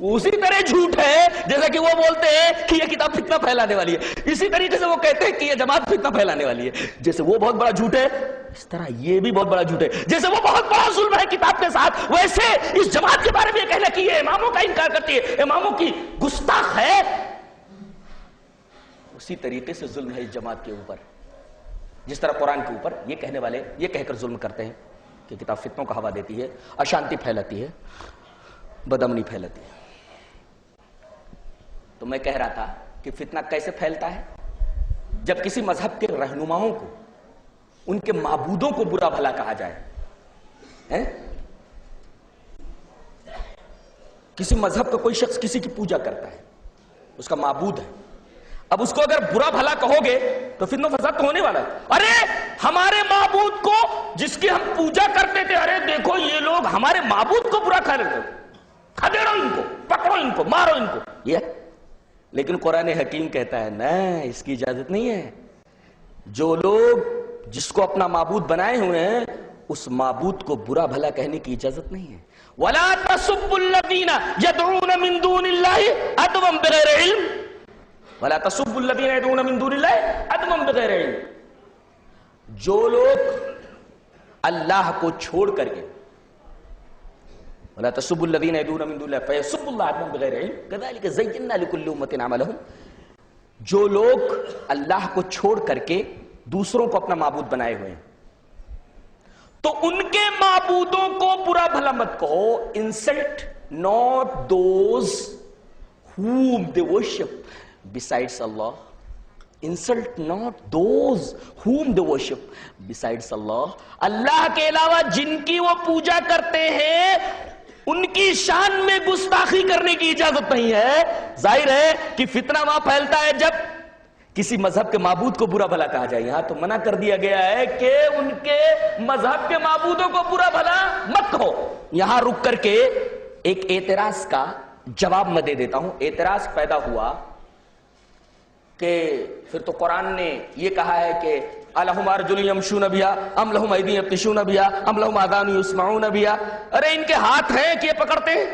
[SPEAKER 1] اسی طرح جھوٹ ہے جیسا کہ وہ بولتے ہیں کہ یہ کتاب فتنہ پھیلانے والی ہے، اسی طریقے سے وہ کہتے ہیں کہ یہ جماعت فتنہ پھیلانے والی ہے۔ جیسے وہ بہت بڑا جھوٹ ہے اس طرح یہ بھی بہت بڑا جھوٹ ہے، جیسے وہ بہت بڑا ظلم ہے کتاب کے ساتھ، ویسے اس جماعت کے بارے میں یہ کہنا کہ یہ اماموں کا انکار کرتی ہے، اماموں کی گستاخ ہے، اسی طریقے سے ظلم ہے اس جماعت کے اوپر جس طرح قرآن کے اوپر یہ کہنے والے یہ کہہ کر ظلم کرتے ہیں کہ کتاب فتنوں کا ہوا دیتی ہے، اشانتی پھیلاتی ہے، بدامنی پھیلاتی ہے۔ تو میں کہہ رہا تھا کہ فتنہ کیسے پھیلتا ہے؟ جب کسی مذہب کے رہنماؤں کو، ان کے معبودوں کو برا بھلا کہا جائے، کسی مذہب کا کوئی شخص کسی کی پوجا کرتا ہے، اس کا معبود ہے، اب اس کو اگر برا بھلا کہو گے تو فتنہ و فساد تو ہونے والا ہے۔ ارے ہمارے معبود کو جس کی ہم پوجا کرتے تھے، ارے دیکھو یہ لوگ ہمارے معبود کو برا کہہ رہے تھے، کھدیڑو ان کو، پکڑو ان کو، مارو ان کو، یہ۔ لیکن قرآن حکیم کہتا ہے نہ، اس کی اجازت نہیں ہے۔ جو لوگ جس کو اپنا معبود بنائے ہوئے ہیں اس معبود کو برا بھلا کہنے کی اجازت نہیں ہے۔ وَلَا تَسُبُّوا الَّذِينَ يَدْعُونَ مِن دُونِ اللَّهِ عَدْوًا بِغَيْرِ عِلْمٍ وَلَا تَسُبُّوا الَّذِينَ يَدْعُونَ مِن دُونِ اللَّهِ عَدْوًا بِغَيْرِ عِلْمٍ، جو لوگ اللہ کو چھوڑ کر کے، وَلَا تَسُبُّوا الَّذِينَ يَدْعُونَ مِن دُونِ اللَّهِ فَيَسُبُّوا اللَّهَ عَدْوًا بِغَيْرِ عِلْمٍ كَذَلِكَ زَيَّنَّا لِكُلِّ أُمَّةٍ عَمَلَهُمْ، جو لوگ اللہ کو چھوڑ کر کے دوسروں کو اپنا معبود بنائے ہوئے ہیں تو ان کے معبودوں کو برا بھلا مت کہو۔ Insult not those whom they worship besides Allah. Insult not those whom they worship besides Allah. اللہ کے علاوہ جن کی وہ پوجا کرتے ہیں ان کی شان میں گستاخی کرنے کی اجازت نہیں ہے۔ ظاہر ہے کہ فتنہ وہاں پھیلتا ہے جب کسی مذہب کے معبود کو برا بھلا کہا جائے۔ یہاں تو منع کر دیا گیا ہے کہ ان کے مذہب کے معبودوں کو برا بھلا مت کہو۔ یہاں رک کر کے ایک اعتراض کا جواب میں دے دیتا ہوں۔ اعتراض پیدا ہوا کہ پھر تو قرآن نے یہ کہا ہے کہ الہم ارجل یمشون بہا ام لہم ایدی یبطشون بہا ام لہم آذان یسمعون بہا، ارے ان کے ہاتھ ہیں کہ یہ پکڑتے ہیں،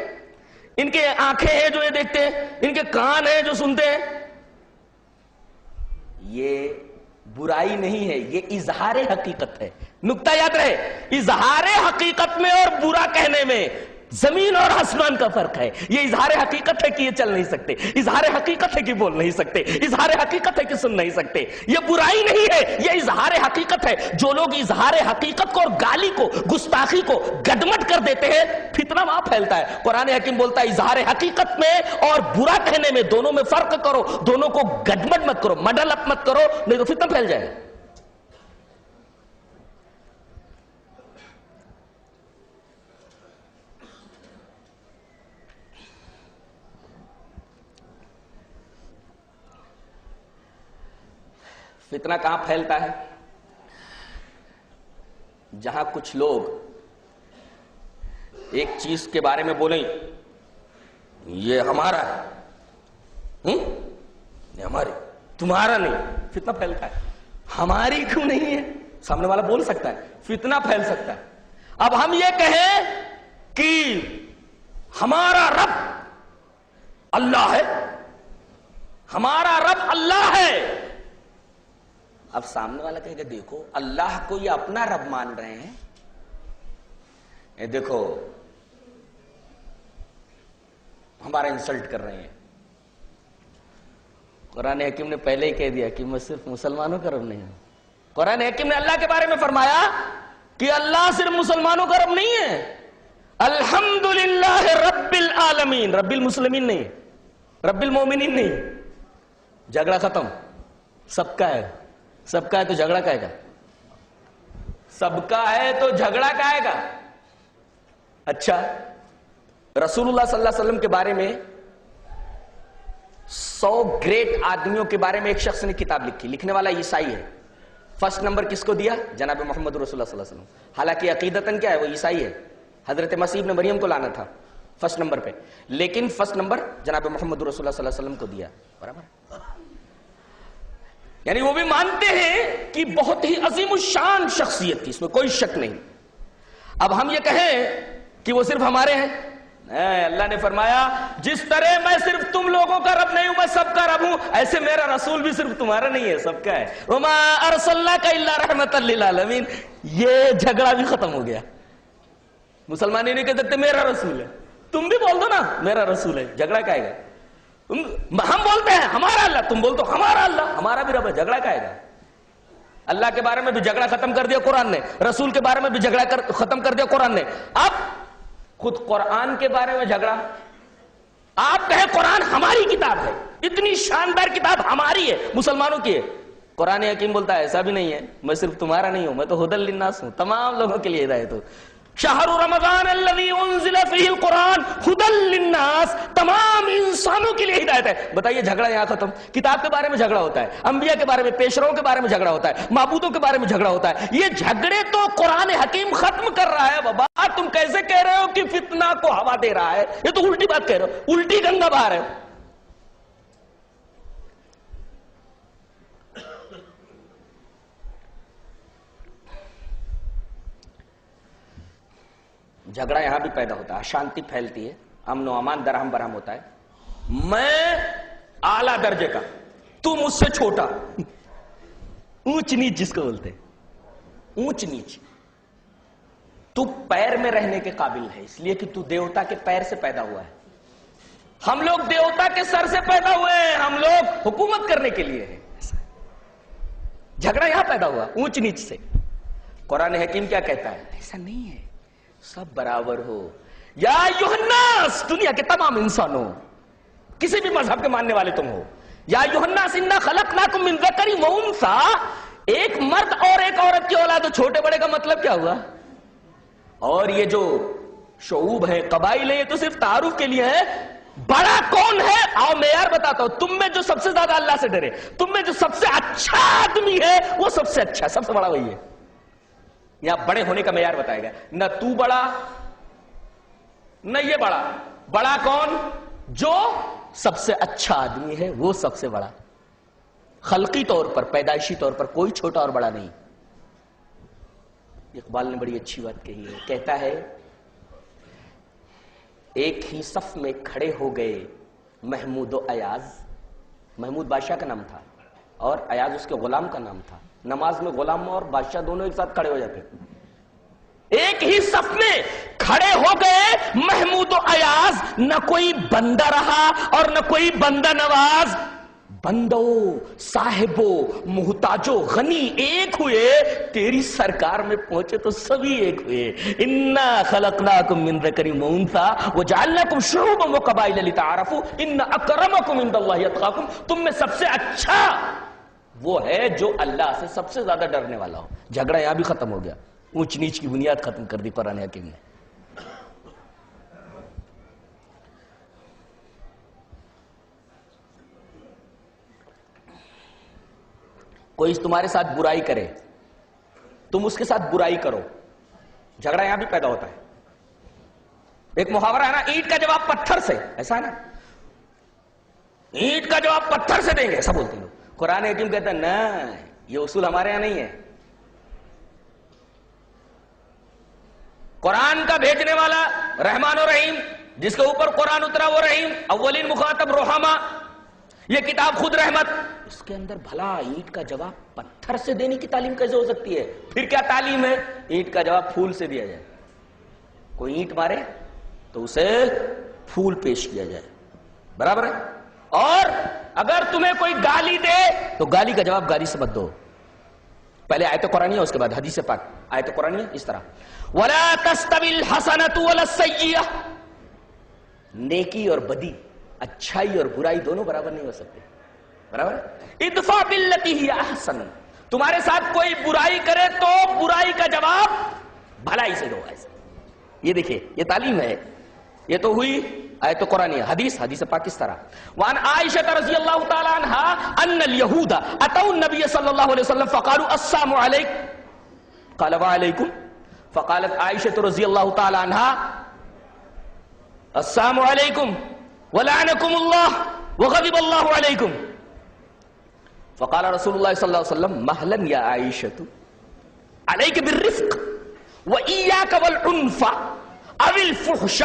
[SPEAKER 1] ان کے آنکھیں ہیں جو یہ دیکھتے ہیں، ان کے کان ہیں جو سنتے ہیں۔ یہ برائی نہیں ہے، یہ اظہار حقیقت ہے۔ نکتہ یاد رہے، اظہار حقیقت میں اور برا کہنے میں زمین اور آسمان کا فرق ہے۔ یہ اظہار حقیقت ہے کہ یہ چل نہیں سکتے، اظہار حقیقت ہے کہ بول نہیں سکتے، اظہار حقیقت ہے کہ سن نہیں سکتے۔ یہ برائی نہیں ہے، یہ اظہار حقیقت ہے۔ جو لوگ اظہار حقیقت کو اور گالی کو، گستاخی کو گڈمٹ کر دیتے ہیں، فتنہ وہاں پھیلتا ہے۔ قرآن حکیم بولتا ہے اظہار حقیقت میں اور برا کہنے میں دونوں میں فرق کرو، دونوں کو گڈمٹ مت کرو، مڈل اپ مت کرو، نہیں تو فتنہ پھیل جائے گا۔ فتنہ کہاں پھیلتا ہے؟ جہاں کچھ لوگ ایک چیز کے بارے میں بولیں یہ ہمارا ہے، یہ ہماری، تمہارا نہیں، فتنہ پھیلتا ہے۔ ہماری کیوں نہیں ہے؟ سامنے والا بول سکتا ہے، فتنہ پھیل سکتا ہے۔ اب ہم یہ کہیں کہ ہمارا رب اللہ ہے، ہمارا رب اللہ ہے، اب سامنے والا کہے گا دیکھو اللہ کو یہ اپنا رب مان رہے ہیں، اے دیکھو ہمارا انسلٹ کر رہے ہیں۔ قرآن حکیم نے پہلے ہی کہہ دیا کہ میں صرف مسلمانوں کا رب نہیں ہوں۔ قرآن حکیم نے اللہ کے بارے میں فرمایا کہ اللہ صرف مسلمانوں کا رب نہیں ہے، الحمدللہ رب العالمین، رب المسلمین نہیں، رب المومنین نہیں۔ جھگڑا ختم، سب کا ہے، سب کا ہے تو جھگڑا کا ہے گا؟ سب کا ہے تو جھگڑا کا آئے گا؟ اچھا، رسول اللہ صلی اللہ علیہ وسلم کے بارے میں 100 گریٹ آدمیوں کے بارے میں ایک شخص نے کتاب لکھی، لکھنے والا عیسائی ہے. فرسٹ نمبر کس کو دیا؟ جناب محمد رسول اللہ صلی اللہ علیہ وسلم. حالانکہ عقیدتاً کیا ہے؟ وہ عیسائی ہے. حضرت مسیح ابن مریم کو لانا تھا فرسٹ نمبر پہ، لیکن فرسٹ نمبر جناب محمد رسول اللہ صلی اللہ علیہ وسلم کو دیا. برابر؟ یعنی وہ بھی مانتے ہیں کہ بہت ہی عظیم الشان شخصیت تھی، اس میں کوئی شک نہیں. اب ہم یہ کہیں کہ وہ صرف ہمارے ہیں؟ اللہ نے فرمایا جس طرح میں صرف تم لوگوں کا رب نہیں ہوں، میں سب کا رب ہوں، ایسے میرا رسول بھی صرف تمہارا نہیں ہے، سب کا ہے. وما ارسلناک الا رحمۃ للعالمین. یہ جھگڑا بھی ختم ہو گیا. مسلمان نہیں کہہ سکتے میرا رسول ہے، تم بھی بول دو نا میرا رسول ہے، جھگڑا کیا ہے گا؟ ہم بولتے ہیں ہمارا اللہ، تم بول دو ہمارا اللہ، ہمارا بھی رب ہے، جھگڑا کیا ہے گا؟ اللہ کے بارے میں بھی جھگڑا ختم کر دیا قرآن نے، رسول کے بارے میں بھی جھگڑا ختم کر دیا قرآن نے. اب خود قرآن کے بارے میں جھگڑا. آپ کہیں قرآن ہماری کتاب ہے، اتنی شاندار کتاب ہماری ہے، مسلمانوں کی ہے. قرآن حکیم بولتا ہے ایسا بھی نہیں ہے، میں صرف تمہارا نہیں ہوں، میں تو ہدی للناس ہوں، تمام لوگوں کے لیے ہدایت ہوں. شہر رمضان الذی انزل فیہ القرآن ہدی للناس، تمام انسانوں کے لیے ہدایت ہے. بتائیے جھگڑا یہاں ختم. کتاب کے بارے میں جھگڑا ہوتا ہے، انبیاء کے بارے میں، پیشروں کے بارے میں جھگڑا ہوتا ہے، معبودوں کے بارے میں جھگڑا ہوتا ہے. یہ جھگڑے تو قرآن حکیم ختم کر رہا ہے. بابا تم کیسے کہہ رہے ہو کہ فتنہ کو ہوا دے رہا ہے؟ یہ تو الٹی بات کہہ رہے ہو، الٹی گنگا بہار ہے. جھگڑا یہاں بھی پیدا ہوتا ہے، شانتی پھیلتی ہے، امن و امان درہم برہم ہوتا ہے. میں اعلیٰ درجے کا، تو مجھ سے چھوٹا. اونچ نیچ جس کو بولتے ہیں، اونچ نیچ. تو پیر میں رہنے کے قابل ہے اس لیے کہ تو دیوتا کے پیر سے پیدا ہوا ہے. ہم لوگ دیوتا کے سر سے پیدا ہوئے ہیں، ہم لوگ حکومت کرنے کے لیے ہیں. جھگڑا یہاں پیدا ہوا اونچ نیچ سے. قرآن حکیم کیا کہتا ہے؟ ایسا نہیں ہے، سب برابر ہو. یا ایھا الناس، دنیا کے تمام انسانوں، کسی بھی مذہب کے ماننے والے تم ہو. یا ایھا الناس انا خلقناکم من ذکر و انثی. ایک مرد اور ایک عورت کی اولاد. چھوٹے بڑے کا مطلب کیا ہوا؟ اور یہ جو شعوب ہے، قبائل ہے، یہ تو صرف تعارف کے لیے ہے. بڑا کون ہے؟ آؤ معیار بتاتا ہوں. تم میں جو سب سے زیادہ اللہ سے ڈرے، تم میں جو سب سے اچھا آدمی ہے، وہ سب سے اچھا، سب سے بڑا وہی ہے. یہاں بڑے ہونے کا معیار بتایا گیا. نہ تو بڑا نہ یہ بڑا. بڑا کون؟ جو سب سے اچھا آدمی ہے، وہ سب سے بڑا. خلقی طور پر، پیدائشی طور پر کوئی چھوٹا اور بڑا نہیں. اقبال نے بڑی اچھی بات کہی ہے. کہتا ہے ایک ہی صف میں کھڑے ہو گئے محمود و ایاز. محمود بادشاہ کا نام تھا اور ایاز اس کے غلام کا نام تھا. نماز میں غلام اور بادشاہ دونوں ایک ساتھ کھڑے ہو جاتے. ایک ہی صف میں کھڑے ہو گئے محمود و ایاز. نہ کوئی بندہ رہا اور نہ کوئی بندہ نواز. بندو صاحبو محتاجو غنی ایک ہوئے، تیری سرکار میں پہنچے تو سبھی ایک ہوئے. انا خلقناکم من ذکر و انثی وجعلناکم شعوبا وقبائل لتعارفوا ان اکرمکم عند اللہ اتقاکم. تم میں سب سے اچھا وہ ہے جو اللہ سے سب سے زیادہ ڈرنے والا ہو. جھگڑا یہاں بھی ختم ہو گیا. اونچ نیچ کی بنیاد ختم کر دی قرآن حکیم نے. کوئی تمہارے ساتھ برائی کرے، تم اس کے ساتھ برائی کرو، جھگڑا یہاں بھی پیدا ہوتا ہے. ایک محاورہ ہے نا، اینٹ کا جواب پتھر سے. ایسا ہے نا، اینٹ کا جواب پتھر سے دیں گے، ایسا بولتے ہیں. قرآن حکیم کہتا ہے نا، یہ اصول ہمارے یہاں نہیں ہے. قرآن کا بھیجنے والا رحمان و رحیم، جس کے اوپر قرآن اترا وہ رحیم، اولین مخاطب رحماء. یہ کتاب خود رحمت. اس کے اندر بھلا اینٹ کا جواب پتھر سے دینے کی تعلیم کیسے ہو سکتی ہے؟ پھر کیا تعلیم ہے؟ اینٹ کا جواب پھول سے دیا جائے. کوئی اینٹ مارے تو اسے پھول پیش کیا جائے. برابر ہے. اور اگر تمہیں کوئی گالی دے تو گالی کا جواب گالی سے مت دو. پہلے آیت قرآنی ہے، اس کے بعد حدیث پاک. آیت قرآنی ہے اس طرح، وَلَا تَسْتَوِي الْحَسَنَةُ وَلَا السَّيِّئَةُ. نیکی اور بدی، اچھائی اور برائی دونوں برابر نہیں ہو سکتے. برابر. ادفع باللتی ہی احسن. تمہارے ساتھ کوئی برائی کرے تو برائی کا جواب بھلائی سے دو. ایسے یہ دیکھیے یہ تعلیم ہے. یہ تو ہوئی آیت قرآنی. حدیث پاک اس طرح وعن عائشہ رضی اللہ تعالی عنہا ان اليہود اتوا النبی صلی اللہ علیہ وسلم فقالوا السلام علیکم قال وعلیکم فقالت عائشہ رضی اللہ تعالی عنہا السلام علیکم ولعنکم اللہ وغضب اللہ علیکم فقال رسول اللہ صلی اللہ علیہ وسلم مہلا یا عائشہ علیک بالرفق وإیاک والعنف او الفحش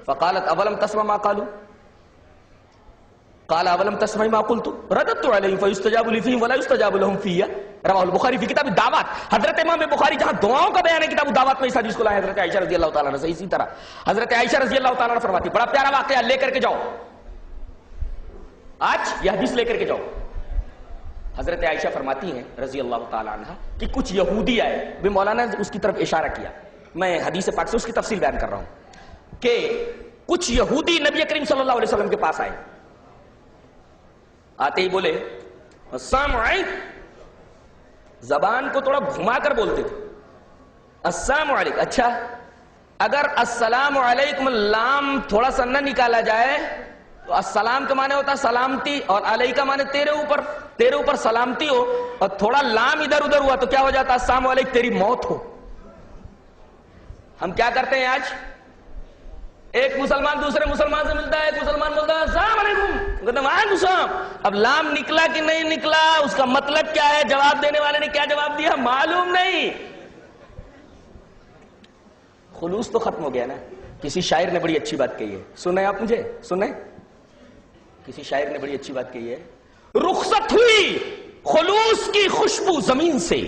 [SPEAKER 1] فقالت اولم تسمع ما قالوا قال اولم تسمع ما قلت رددت علیہم فیستجاب لی فیہم ولا یستجاب لهم فیہ. رواہ البخاری فی کتاب الدعوات. حضرت امام بخاری جہاں دعاؤں کا بیان ہے کتاب الدعوات میں اس حدیث کو لائے حضرت عائشہ رضی اللہ تعالیٰ عنہ سے. اسی طرح حضرت عائشہ رضی اللہ تعالیٰ عنہ فرماتی بڑا پیارا واقعہ لے کر کے جاؤ آج یہ حدیث لے کر کے جاؤ. حضرت عائشہ فرماتی ہیں رضی اللہ تعالیٰ عنہ کہ کچھ یہودی آئے. بھی مولانا نے اس کی طرف اشارہ کیا, میں حدیث پاک سے اس کی تفصیل بیان کر رہا ہوں کہ کچھ یہودی نبی کریم صلی اللہ علیہ وسلم کے پاس آئے. آتے ہی بولے السلام علیکم. زبان کو تھوڑا گھما کر بولتے تھے السلام علیکم. اچھا اگر السلام علیکم لام تھوڑا سا نہ نکالا جائے تو السلام کا معنی ہوتا سلامتی اور علیہ کا معنی تیرے اوپر سلامتی ہو, اور تھوڑا لام ادھر ادھر ہوا تو کیا ہو جاتا السلام علیکم تیری موت ہو. ہم کیا کرتے ہیں آج, ایک مسلمان دوسرے مسلمان سے ملتا ہے, ایک مسلمان بولتا ہے السلام علیکم, کہتے ہیں وعلیکم السلام. اب لام نکلا کہ نہیں نکلا, اس کا مطلب کیا ہے, جواب دینے والے نے کیا جواب دیا معلوم نہیں. خلوص تو ختم ہو گیا نا. کسی شاعر نے بڑی اچھی بات کہی ہے, سنیں آپ مجھے سنیں. کسی شاعر نے بڑی اچھی بات کہی ہے, رخصت ہوئی خلوص کی خوشبو زمین سے,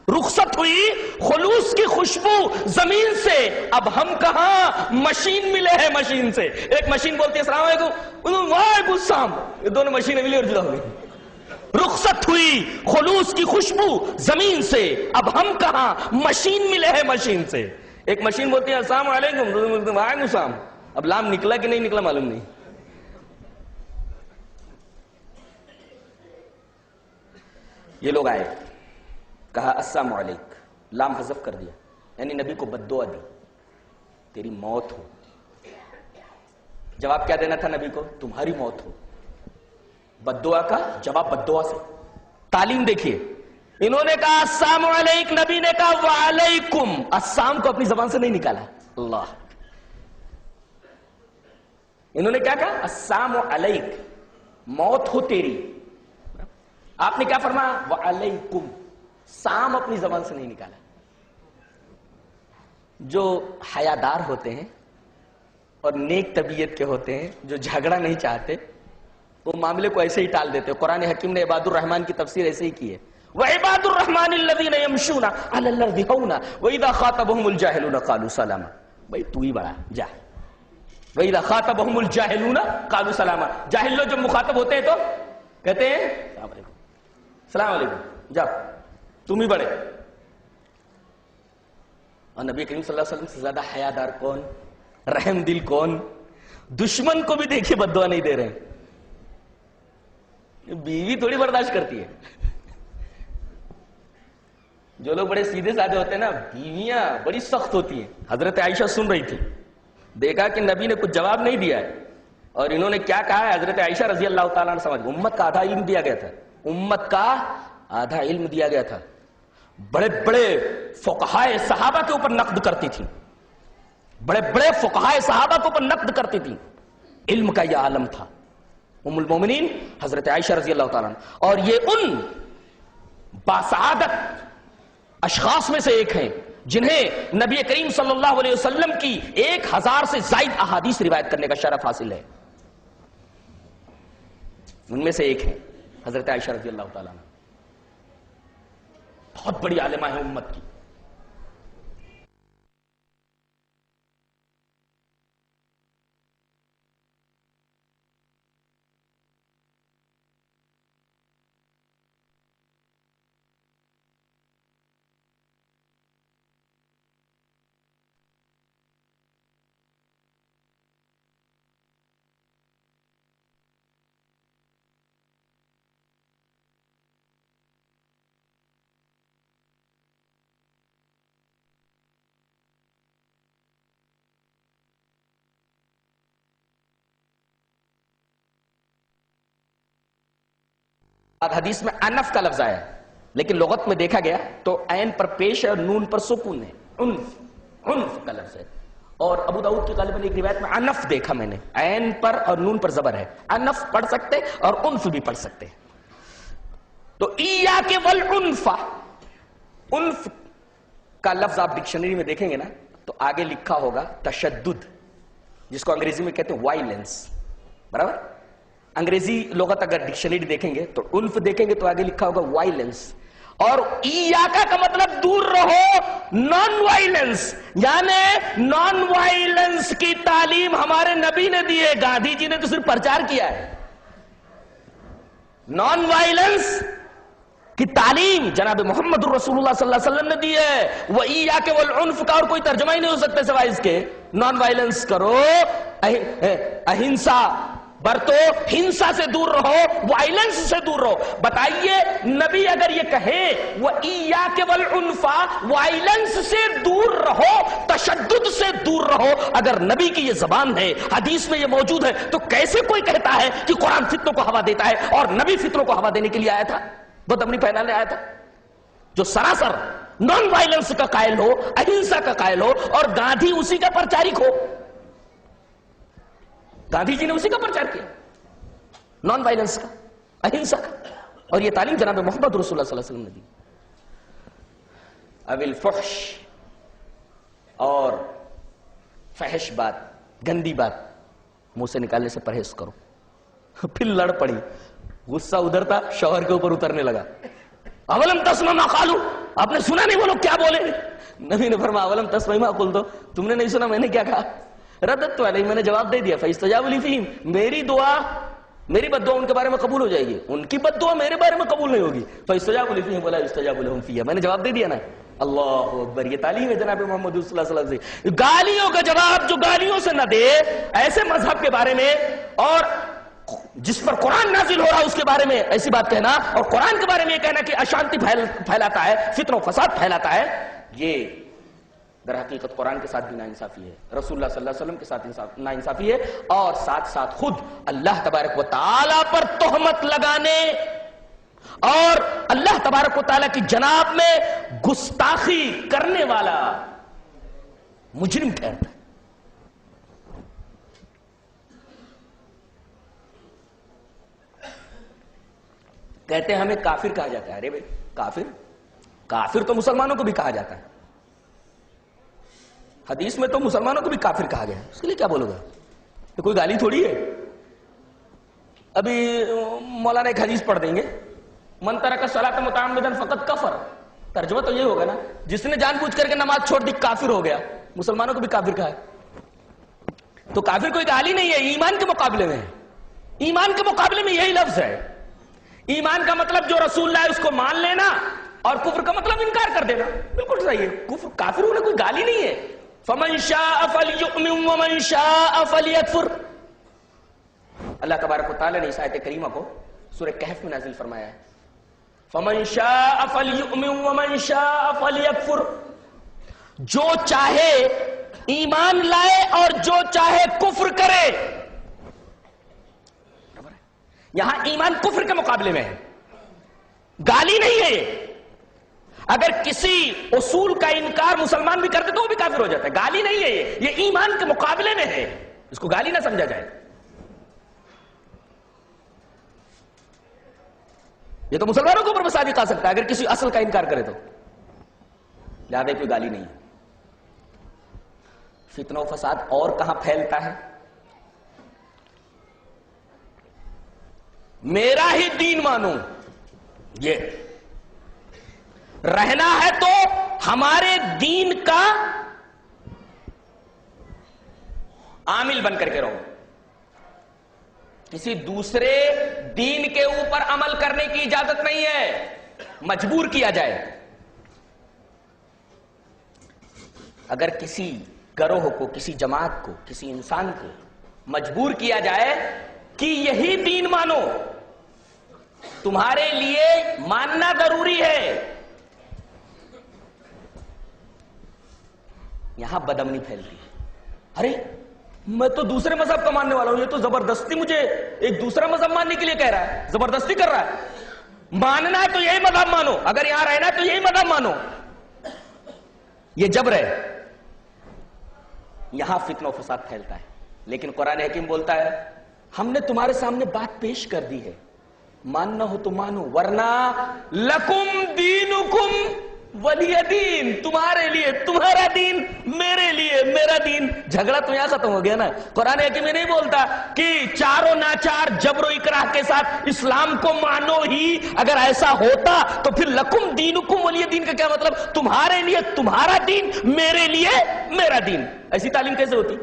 [SPEAKER 1] رخصت ہوئی خلوص کی خوشبو زمین سے, اب ہم کہاں مشین ملے ہیں مشین سے. ایک مشین بولتی ہے السلام علیکم, وعلیکم السلام, یہ دونوں مشینیں ملی اور جدا ہو گئی. رخصت ہوئی خلوص کی خوشبو زمین سے, اب ہم کہاں مشین ملے ہیں مشین سے. ایک مشین بولتی ہے السلام علیکم, وعلیکم السلام, اب لام نکلا کہ نہیں نکلا معلوم نہیں. یہ لوگ آئے, کہا السلام علیکم, لام حذف کر دیا, یعنی نبی کو بد دعا دی تیری موت ہو. جواب کیا دینا تھا نبی کو, تمہاری موت ہو. بد دعا کا جواب بد دعا سے. تعلیم دیکھیے, انہوں نے کہا السلام علیکم, نبی نے کہا وعلیکم. السلام کو اپنی زبان سے نہیں نکالا. اللہ, انہوں نے کیا کہا السلام علیکم, موت ہو تیری. آپ نے کیا فرمایا وعلیکم, سام اپنی زبان سے نہیں نکالا. جو حیادار ہوتے ہیں اور نیک طبیعت کے ہوتے ہیں, جو جھگڑا نہیں چاہتے, وہ معاملے کو ایسے ہی ٹال دیتے. قرآن حکیم نے عباد الرحمن کی تفسیر ایسے ہی کی ہے, وعباد الرحمن الذین یمشون علی الارض ہونا واذا خاطبهم الجاہلون قالوا سلاما. بھائی تو ہی بڑا جا. واذا خاطبهم الجاہلون قالوا سلاما, جاہل لوگ جب مخاطب ہوتے ہیں تو کہتے ہیں السلام علیکم, السلام علیکم, جا تم ہی بڑے. اور نبی کریم صلی اللہ علیہ وسلم سے زیادہ حیادار کون, رحم دل کون. دشمن کو بھی دیکھے بد دعا نہیں دے رہے. بیوی تھوڑی برداشت کرتی ہے. جو لوگ بڑے سیدھے سادے ہوتے ہیں نا, بیویاں بڑی سخت ہوتی ہیں. حضرت عائشہ سن رہی تھی, دیکھا کہ نبی نے کچھ جواب نہیں دیا ہے, اور انہوں نے کیا کہا ہے, حضرت عائشہ رضی اللہ تعالیٰ عنہ سمجھ, امت کا آدھا علم دیا گیا تھا, امت کا آدھا علم دیا گیا تھا. بڑے بڑے فقہائے صحابہ کے اوپر نقد کرتی تھی, بڑے بڑے فقہائے صحابہ کے اوپر نقد کرتی تھی. علم کا یہ عالم تھا. ام المومنین حضرت عائشہ رضی اللہ تعالیٰ عنہ, اور یہ ان باسعادت اشخاص میں سے ایک ہیں جنہیں نبی کریم صلی اللہ علیہ وسلم کی 1000 سے زائد احادیث روایت کرنے کا شرف حاصل ہے. ان میں سے ایک ہیں حضرت عائشہ رضی اللہ تعالیٰ عنہ, بہت بڑی عالمہ ہے امت کی. حدیث میں انف کا لفظ آیا لیکن لغت میں دیکھا گیا تو عین پر پیش ہے اور نون پر سکون ہے، عنف کا لفظ ہے. اور ابو داؤد کی غالباً ایک روایت میں انف دیکھا میں نے، عین پر اور نون پر زبر ہے، انف پڑھ سکتے اور انف بھی پڑھ سکتے. تو ایاک والعنف، انف کا لفظ آپ ڈکشنری میں دیکھیں گے نا تو آگے لکھا ہوگا تشدد، جس کو انگریزی میں کہتے ہیں وائلنس. برابر؟ انگریزی لغت اگر ڈکشنری دیکھیں گے تو انف دیکھیں گے تو آگے لکھا ہوگا وائلنس. اور ایاکا کا مطلب دور رہو نان وائلنس، یعنی نان وائلنس کی تعلیم ہمارے نبی نے دی ہے. گاندھی جی نے تو صرف پرچار کیا ہے. نان وائلنس کی تعلیم جناب محمد رسول اللہ صلی اللہ علیہ وسلم نے دی ہے. وہ ایاک والعنف کا اور کوئی ترجمہ ہی نہیں ہو سکتا سوائے اس کے. نان وائلنس کرو، اہنسا برتو، ہنسا سے دور رہو، وائلنس سے دور رہو. بتائیے نبی اگر یہ کہے وَإِيَّاكَ وَالْعُنْفَ، وائلنس سے دور رہو، تشدد سے دور رہو، اگر نبی کی یہ زبان ہے، حدیث میں یہ موجود ہے، تو کیسے کوئی کہتا ہے کہ قرآن فتنوں کو ہوا دیتا ہے اور نبی فتنوں کو ہوا دینے کے لیے آیا تھا، بدامنی پھیلانے آیا تھا؟ جو سراسر نان وائلنس کا قائل ہو، اہنسا کا قائل ہو، اور گاندھی اسی کا پرچارک ہو. گاندھی جی نے اسی کا پرچار کیا، نان وائلنس کا، اہنسا کا. اور یہ تعلیم جناب محمد رسول اللہ صلی اللہ علیہ وسلم نے دی. اب الفحش، اور فحش بات، گندی بات منہ سے نکالنے سے پرہیز کرو. پھر لڑ پڑی، غصہ ادھر تھا، شوہر کے اوپر اترنے لگا. اولم تسمع ما قالوا، آپ نے سنا نہیں وہ لوگ کیا بولے؟ نبی نے فرمایا اولم تسمع ما قلت، تم نے نہیں سنا میں نے کیا کہا؟ رددت علیہ، میں نے جواب دے دیا. فاستجابوا لی فیہم، میری دعا، میری بد دعا ان کے بارے میں قبول ہو جائے گی، ان کی بد دعا میرے بارے میں قبول نہیں ہوگی. فاستجابوا لی فیہم ولا یستجاب لهم فیہا، میں نے جواب دے دیا نا. اللہ اکبر، یہ تعلیم ہے جناب محمد صلی اللہ علیہ وسلم سے. گالیوں کا جواب جو گالیوں سے نہ دے، ایسے مذہب کے بارے میں اور جس پر قرآن نازل ہو رہا ہے اس کے بارے میں ایسی بات کہنا، اور قرآن کے بارے میں یہ کہنا کہ اشانتی پھیلاتا ہے، فتن و فساد پھیلاتا ہے، یہ در حقیقت قرآن کے ساتھ بھی ناانصافی ہے، رسول اللہ صلی اللہ علیہ وسلم کے ساتھ ناانصافی ہے، اور ساتھ ساتھ خود اللہ تبارک و تعالی پر تہمت لگانے اور اللہ تبارک و تعالی کی جناب میں گستاخی کرنے والا مجرم ٹھہرتا ہے. کہتے ہیں ہمیں کافر کہا جاتا ہے. ارے بھائی کافر، کافر تو مسلمانوں کو بھی کہا جاتا ہے. حدیث میں تو مسلمانوں کو بھی کافر کہا گیا ہے، اس کے لیے کیا بولو گا؟ یہ کوئی گالی تھوڑی ہے. ابھی مولانا ایک حدیث پڑھ دیں گے، من ترک الصلاۃ متعمدا فقد کفر. ترجمہ تو یہ ہوگا نا، جس نے جان بوجھ کر کے نماز چھوڑ دی کافر ہو گیا. مسلمانوں کو بھی کافر کہا ہے. تو کافر کوئی گالی نہیں ہے، ایمان کے مقابلے میں. ایمان کے مقابلے میں یہی لفظ ہے. ایمان کا مطلب جو رسول اللہ ہے اس کو مان لینا، اور کفر کا مطلب انکار کر دینا. بالکل صحیح ہے. کفر، کافر ہونا کوئی گالی نہیں ہے. فمن شاء فلیؤمن ومن شاء فلیکفر. اللہ تبارک و تعالی نے اس آیت کریمہ کو سورہ کہف میں نازل فرمایا ہے. فمن شاء فلیؤمن ومن شاء فلیکفر. جو چاہے ایمان لائے اور جو چاہے کفر کرے. یہاں ایمان کفر کے مقابلے میں ہے، گالی نہیں ہے. اگر کسی اصول کا انکار مسلمان بھی کرتے تو وہ بھی کافر ہو جاتا ہے. گالی نہیں ہے، یہ ایمان کے مقابلے میں ہے، اس کو گالی نہ سمجھا جائے. یہ تو مسلمانوں کے اوپر بھی صادق آ سکتا ہے اگر کسی اصل کا انکار کرے تو. لہذا کوئی گالی نہیں. فتنہ و فساد اور کہاں پھیلتا ہے؟ میرا ہی دین مانو، یہ رہنا ہے تو ہمارے دین کا عامل بن کر کے رہو. کسی دوسرے دین کے اوپر عمل کرنے کی اجازت نہیں ہے، مجبور کیا جائے. اگر کسی گروہ کو، کسی جماعت کو، کسی انسان کو مجبور کیا جائے کہ یہی دین مانو، تمہارے لیے ماننا ضروری ہے، یہاں بدامنی پھیلتی ہے. ارے میں تو دوسرے مذہب کا ماننے والا ہوں، یہ تو زبردستی مجھے ایک دوسرا مذہب ماننے کے لیے کہہ رہا ہے، زبردستی کر رہا ہے. ماننا ہے تو یہی مذہب مانو، اگر یہاں رہنا ہے تو یہی مذہب مانو. یہ جبر ہے، یہاں فتنہ و فساد پھیلتا ہے. لیکن قرآن حکیم بولتا ہے ہم نے تمہارے سامنے بات پیش کر دی ہے، ماننا ہو تو مانو، ورنہ لکم دینکم ولی دین، تمہارے لیے تمہارا دین، میرے لیے میرا دین. جھگڑا تو یہاں ختم ہو گیا نا. قرآن حکیم میں نہیں بولتا کہ چاروں ناچار جبر و اکراہ کے ساتھ اسلام کو مانو ہی. اگر ایسا ہوتا تو پھر لکم دینکم ولی دین کا کیا مطلب؟ تمہارے لیے تمہارا دین، میرے لیے میرا دین. ایسی تعلیم کیسے ہوتی؟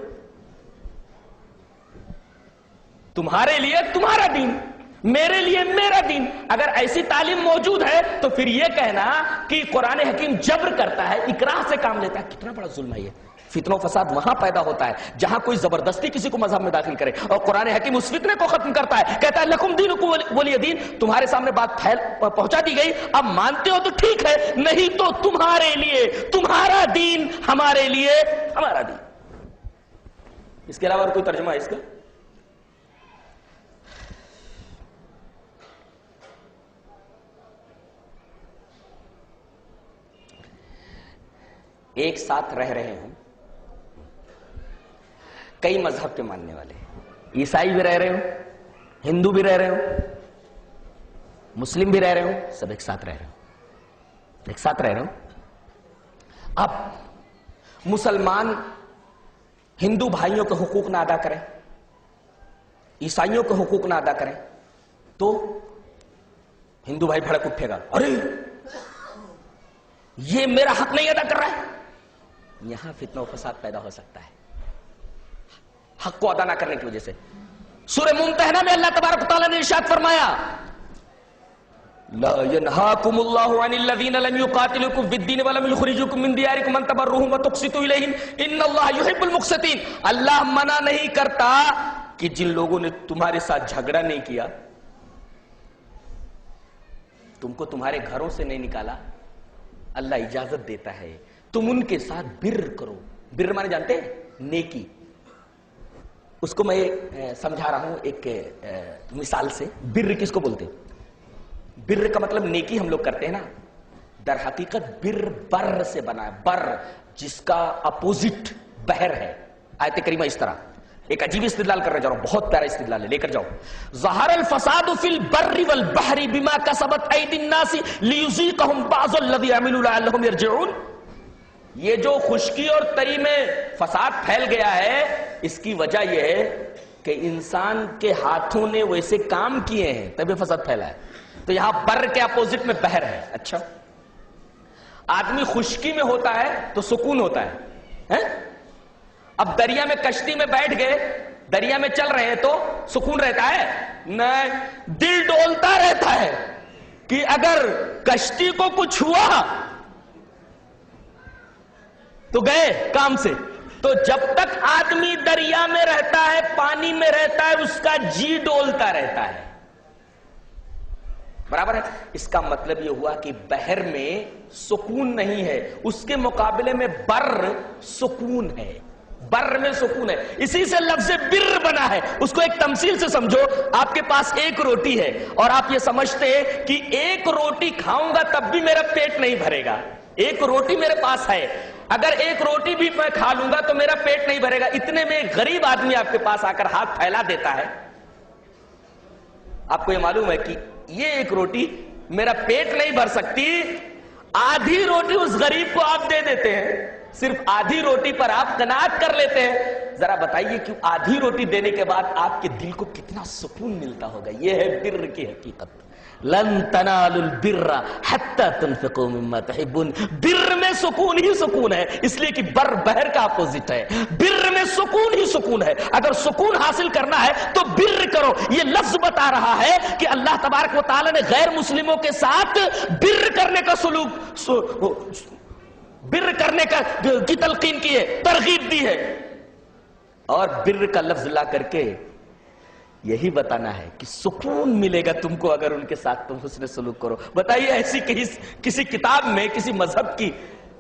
[SPEAKER 1] تمہارے لیے تمہارا دین، میرے لیے میرا دین. اگر ایسی تعلیم موجود ہے تو پھر یہ کہنا کہ قرآن حکیم جبر کرتا ہے، اکراہ سے کام لیتا ہے، کتنا بڑا ظلم ہے یہ. فتنہ و فساد وہاں پیدا ہوتا ہے جہاں کوئی زبردستی کسی کو مذہب میں داخل کرے، اور قرآن حکیم اس فتنے کو ختم کرتا ہے. کہتا ہے لکم دینکم ولی دین، تمہارے سامنے بات پہنچا دی گئی، اب مانتے ہو تو ٹھیک ہے، نہیں تو تمہارے لیے تمہارا دین، ہمارے لیے ہمارا دین. اس کے علاوہ اور کوئی ترجمہ ہے اس کا؟ ایک ساتھ رہ رہے ہوں کئی مذہب کے ماننے والے، عیسائی بھی رہ رہے ہوں، ہندو بھی رہ رہے ہوں، مسلم بھی رہ رہے ہوں، سب ایک ساتھ رہ رہے ہوں، ایک ساتھ رہ رہے ہوں. اب مسلمان ہندو بھائیوں کے حقوق نہ ادا کریں، عیسائیوں کے حقوق نہ ادا کریں تو ہندو بھائی بھڑک اٹھے گا، ارے یہ میرا حق نہیں ادا کر رہا ہے. یہاں فتنہ و فساد پیدا ہو سکتا ہے حق کو ادا نہ کرنے کی وجہ سے. سورہ ممتحنہ میں اللہ تبارک و تعالیٰ نے ارشاد فرمایا لا ينهاكم الله عن الذين لم يقاتلوكم في الدين ولم يخرجوكم من دياركم ان تبروهم وتقسطوا اليهم ان الله يحب المقسطين. اللہ منع نہیں کرتا کہ جن لوگوں نے تمہارے ساتھ جھگڑا نہیں کیا، تم کو تمہارے گھروں سے نہیں نکالا، اللہ اجازت دیتا ہے تم ان کے ساتھ بر کرو. بر مانے جانتے ہیں؟ نیکی. اس کو میں سمجھا رہا ہوں ایک مثال سے. بر کس کو بولتے ہیں؟ بر کا مطلب نیکی ہم لوگ کرتے ہیں نا، در حقیقت بر بر سے بنا ہے، بر جس کا اپوزٹ بہر ہے. آیت کریمہ اس طرح ایک عجیب استدلال کر رہے جا رہا ہوں، بہت پیارا استدلال ہے، لے کر جاؤ. ظہر الفساد فی البر والبحر بما کسبت ایدی الناس لیذیقہم بعض الذی عملوا لعلہم یرجعون. یہ جو خشکی اور تری میں فساد پھیل گیا ہے، اس کی وجہ یہ ہے کہ انسان کے ہاتھوں نے ویسے کام کیے ہیں تبھی فساد پھیلا ہے. تو یہاں بر کے اپوزٹ میں بحر ہے. اچھا، آدمی خشکی میں ہوتا ہے تو سکون ہوتا ہے. اب دریا میں کشتی میں بیٹھ گئے، دریا میں چل رہے ہیں تو سکون رہتا ہے؟ نہیں، دل ڈولتا رہتا ہے کہ اگر کشتی کو کچھ ہوا تو گئے کام سے. تو جب تک آدمی دریا میں رہتا ہے، پانی میں رہتا ہے، اس کا جی ڈولتا رہتا ہے. برابر ہے؟ اس کا مطلب یہ ہوا کہ بحر میں سکون نہیں ہے، اس کے مقابلے میں بر سکون ہے. بر میں سکون ہے، اسی سے لفظ بر بنا ہے. اس کو ایک تمثیل سے سمجھو. آپ کے پاس ایک روٹی ہے اور آپ یہ سمجھتے ہیں کہ ایک روٹی کھاؤں گا تب بھی میرا پیٹ نہیں بھرے گا. ایک روٹی میرے پاس ہے، اگر ایک روٹی بھی میں کھا لوں گا تو میرا پیٹ نہیں بھرے گا. اتنے میں ایک غریب آدمی آپ کے پاس آ کر ہاتھ پھیلا دیتا ہے. آپ کو یہ معلوم ہے کہ یہ ایک روٹی میرا پیٹ نہیں بھر سکتی، آدھی روٹی اس غریب کو آپ دے دیتے ہیں، صرف آدھی روٹی پر آپ قناعت کر لیتے ہیں. ذرا بتائیے کہ آدھی روٹی دینے کے بعد آپ کے دل کو کتنا سکون ملتا ہوگا. یہ ہے بر کی حقیقت. لن تنالوا البر حتى تنفقوا مما تحبون. بر میں سکون ہی سکون ہے، اس لیے کہ بر بحر کا اپوزٹ ہے. بر میں سکون ہی سکون ہے. اگر سکون حاصل کرنا ہے تو بر کرو. یہ لفظ بتا رہا ہے کہ اللہ تبارک و تعالی نے غیر مسلموں کے ساتھ بر کرنے کا بر کرنے کی تلقین کی ہے، ترغیب دی ہے. اور بر کا لفظ لا کر کے یہی بتانا ہے کہ سکون ملے گا تم کو اگر ان کے ساتھ تم حسن سلوک کرو. بتائیے ایسی کسی کتاب میں، کسی مذہب کی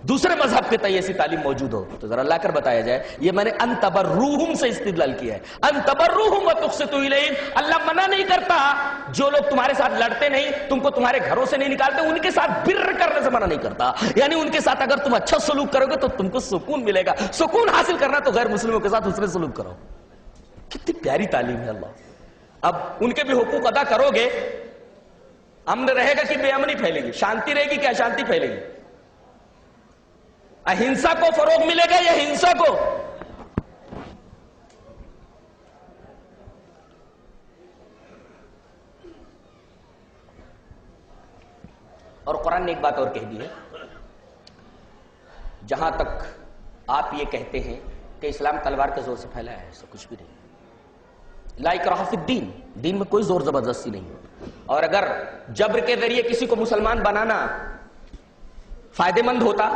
[SPEAKER 1] دوسرے مذہب کے تئیں ایسی تعلیم موجود ہو تو ذرا لا کر بتایا جائے. یہ میں نے ان تبروہم سے استدلال کیا ہے. ان تبروہم وتقسطوا الیہم. اللہ منع نہیں کرتا جو لوگ تمہارے ساتھ لڑتے نہیں, تم کو تمہارے گھروں سے نہیں نکالتے, ان کے ساتھ بر کرنے سے منع نہیں کرتا. یعنی ان کے ساتھ اگر تم اچھا سلوک کرو گے تو تم کو سکون ملے گا. سکون حاصل کرنا تو غیر مسلموں کے ساتھ حسن سلوک کرو. کتنی پیاری تعلیم ہے اللہ. اب ان کے بھی حقوق ادا کرو گے, امن رہے گا کہ بے امنی پھیلے گی, شانتی رہے گی کہ اشانتی پھیلے گی, اہنسا کو فروغ ملے گا یا ہنسا کو؟ اور قرآن نے ایک بات اور کہہ دی ہے, جہاں تک آپ یہ کہتے ہیں کہ اسلام تلوار کے زور سے پھیلا ہے, ایسا کچھ بھی نہیں. لا اکراہ فی الدین, دین میں کوئی زور زبردستی نہیں. اور اگر جبر کے ذریعے کسی کو مسلمان بنانا فائدہ مند ہوتا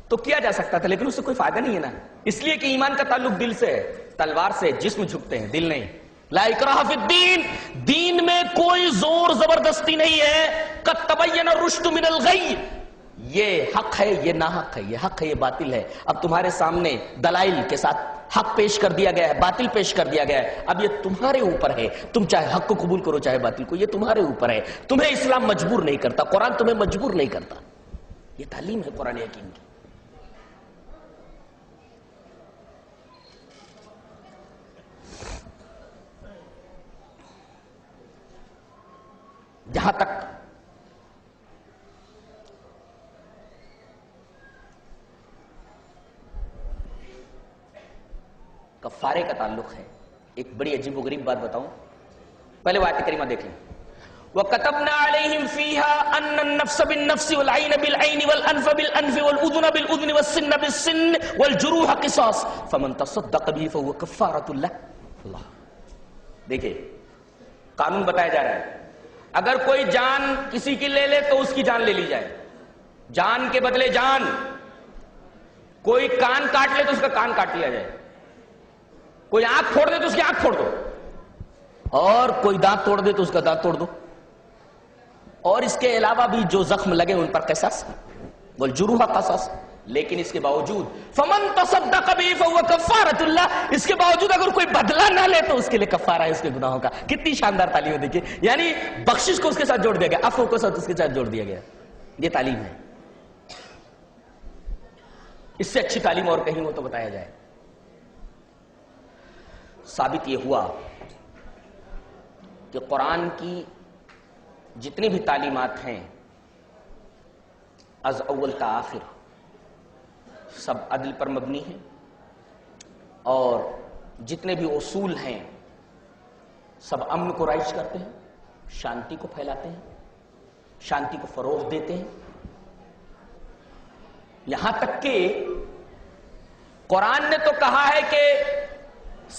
[SPEAKER 1] تو کیا جا سکتا تھا, لیکن اس سے کوئی فائدہ نہیں ہے نا, اس لیے کہ ایمان کا تعلق دل سے ہے, تلوار سے جسم جھکتے ہیں, دل نہیں. لا اکراہ فی الدین, دین میں کوئی زور زبردستی نہیں ہے. قد تبین الرشد من الغی, یہ حق ہے یہ ناحق ہے, یہ حق ہے یہ باطل ہے. اب تمہارے سامنے دلائل کے ساتھ حق پیش کر دیا گیا ہے, باطل پیش کر دیا گیا ہے. اب یہ تمہارے اوپر ہے, تم چاہے حق کو قبول کرو چاہے باطل کو, یہ تمہارے اوپر ہے. تمہیں اسلام مجبور نہیں کرتا, قرآن تمہیں مجبور نہیں کرتا. یہ تعلیم ہے قرآن حکیم کی. جہاں تک کفارے کا تعلق ہے, ایک بڑی عجیب و غریب بات بتاؤں. پہلے وہ آیت کریمہ دیکھ لیں. وَكَتَبْنَا عَلَيْهِمْ فِيهَا أَنَّ النَّفْسَ بِالنَّفْسِ وَالْعَيْنَ بِالْعَيْنِ وَالْأَنْفَ بِالْأَنْفِ وَالْأُذُنَ بِالْأُذُنِ وَالسِّنَّ بِالسِّنِّ وَالْجُرُوحَ قِصَاصٌ فَمَنْ تَصَدَّقَ بِهِ فَهُوَ كَفَّارَةٌ لَهُ. اللہ دیکھیں قانون بتایا جا رہا ہے, اگر کوئی جان کسی کی لے لے تو اس کی جان لے لی جائے, جان کے بدلے جان. کوئی کان کاٹ لے تو اس کا کان کاٹ لیا جائے, کوئی آنکھ پھوڑ دے تو اس کی آنکھ پھوڑ دو, اور کوئی دانت توڑ دے تو اس کا دانت توڑ دو. اور اس کے علاوہ بھی جو زخم لگے ان پر قصاص, والجروح قصاص. لیکن اس کے باوجود فمن تصدق به فهو کفارۃ لہ, اس کے باوجود اگر کوئی بدلہ نہ لے تو اس کے لیے کفارہ ہے اس کے گناہوں کا. کتنی شاندار تعلیم ہے دیکھیے, یعنی بخشش کو اس کے ساتھ جوڑ دیا گیا, عفو کو اس کے ساتھ جوڑ دیا گیا. یہ تعلیم ہے. اس سے اچھی تعلیم اور کہیں ہو تو بتایا جائے. ثابت یہ ہوا کہ قرآن کی جتنی بھی تعلیمات ہیں از اول تا آخر سب عدل پر مبنی ہیں, اور جتنے بھی اصول ہیں سب امن کو رائج کرتے ہیں, شانتی کو پھیلاتے ہیں, شانتی کو فروغ دیتے ہیں. یہاں تک کہ قرآن نے تو کہا ہے کہ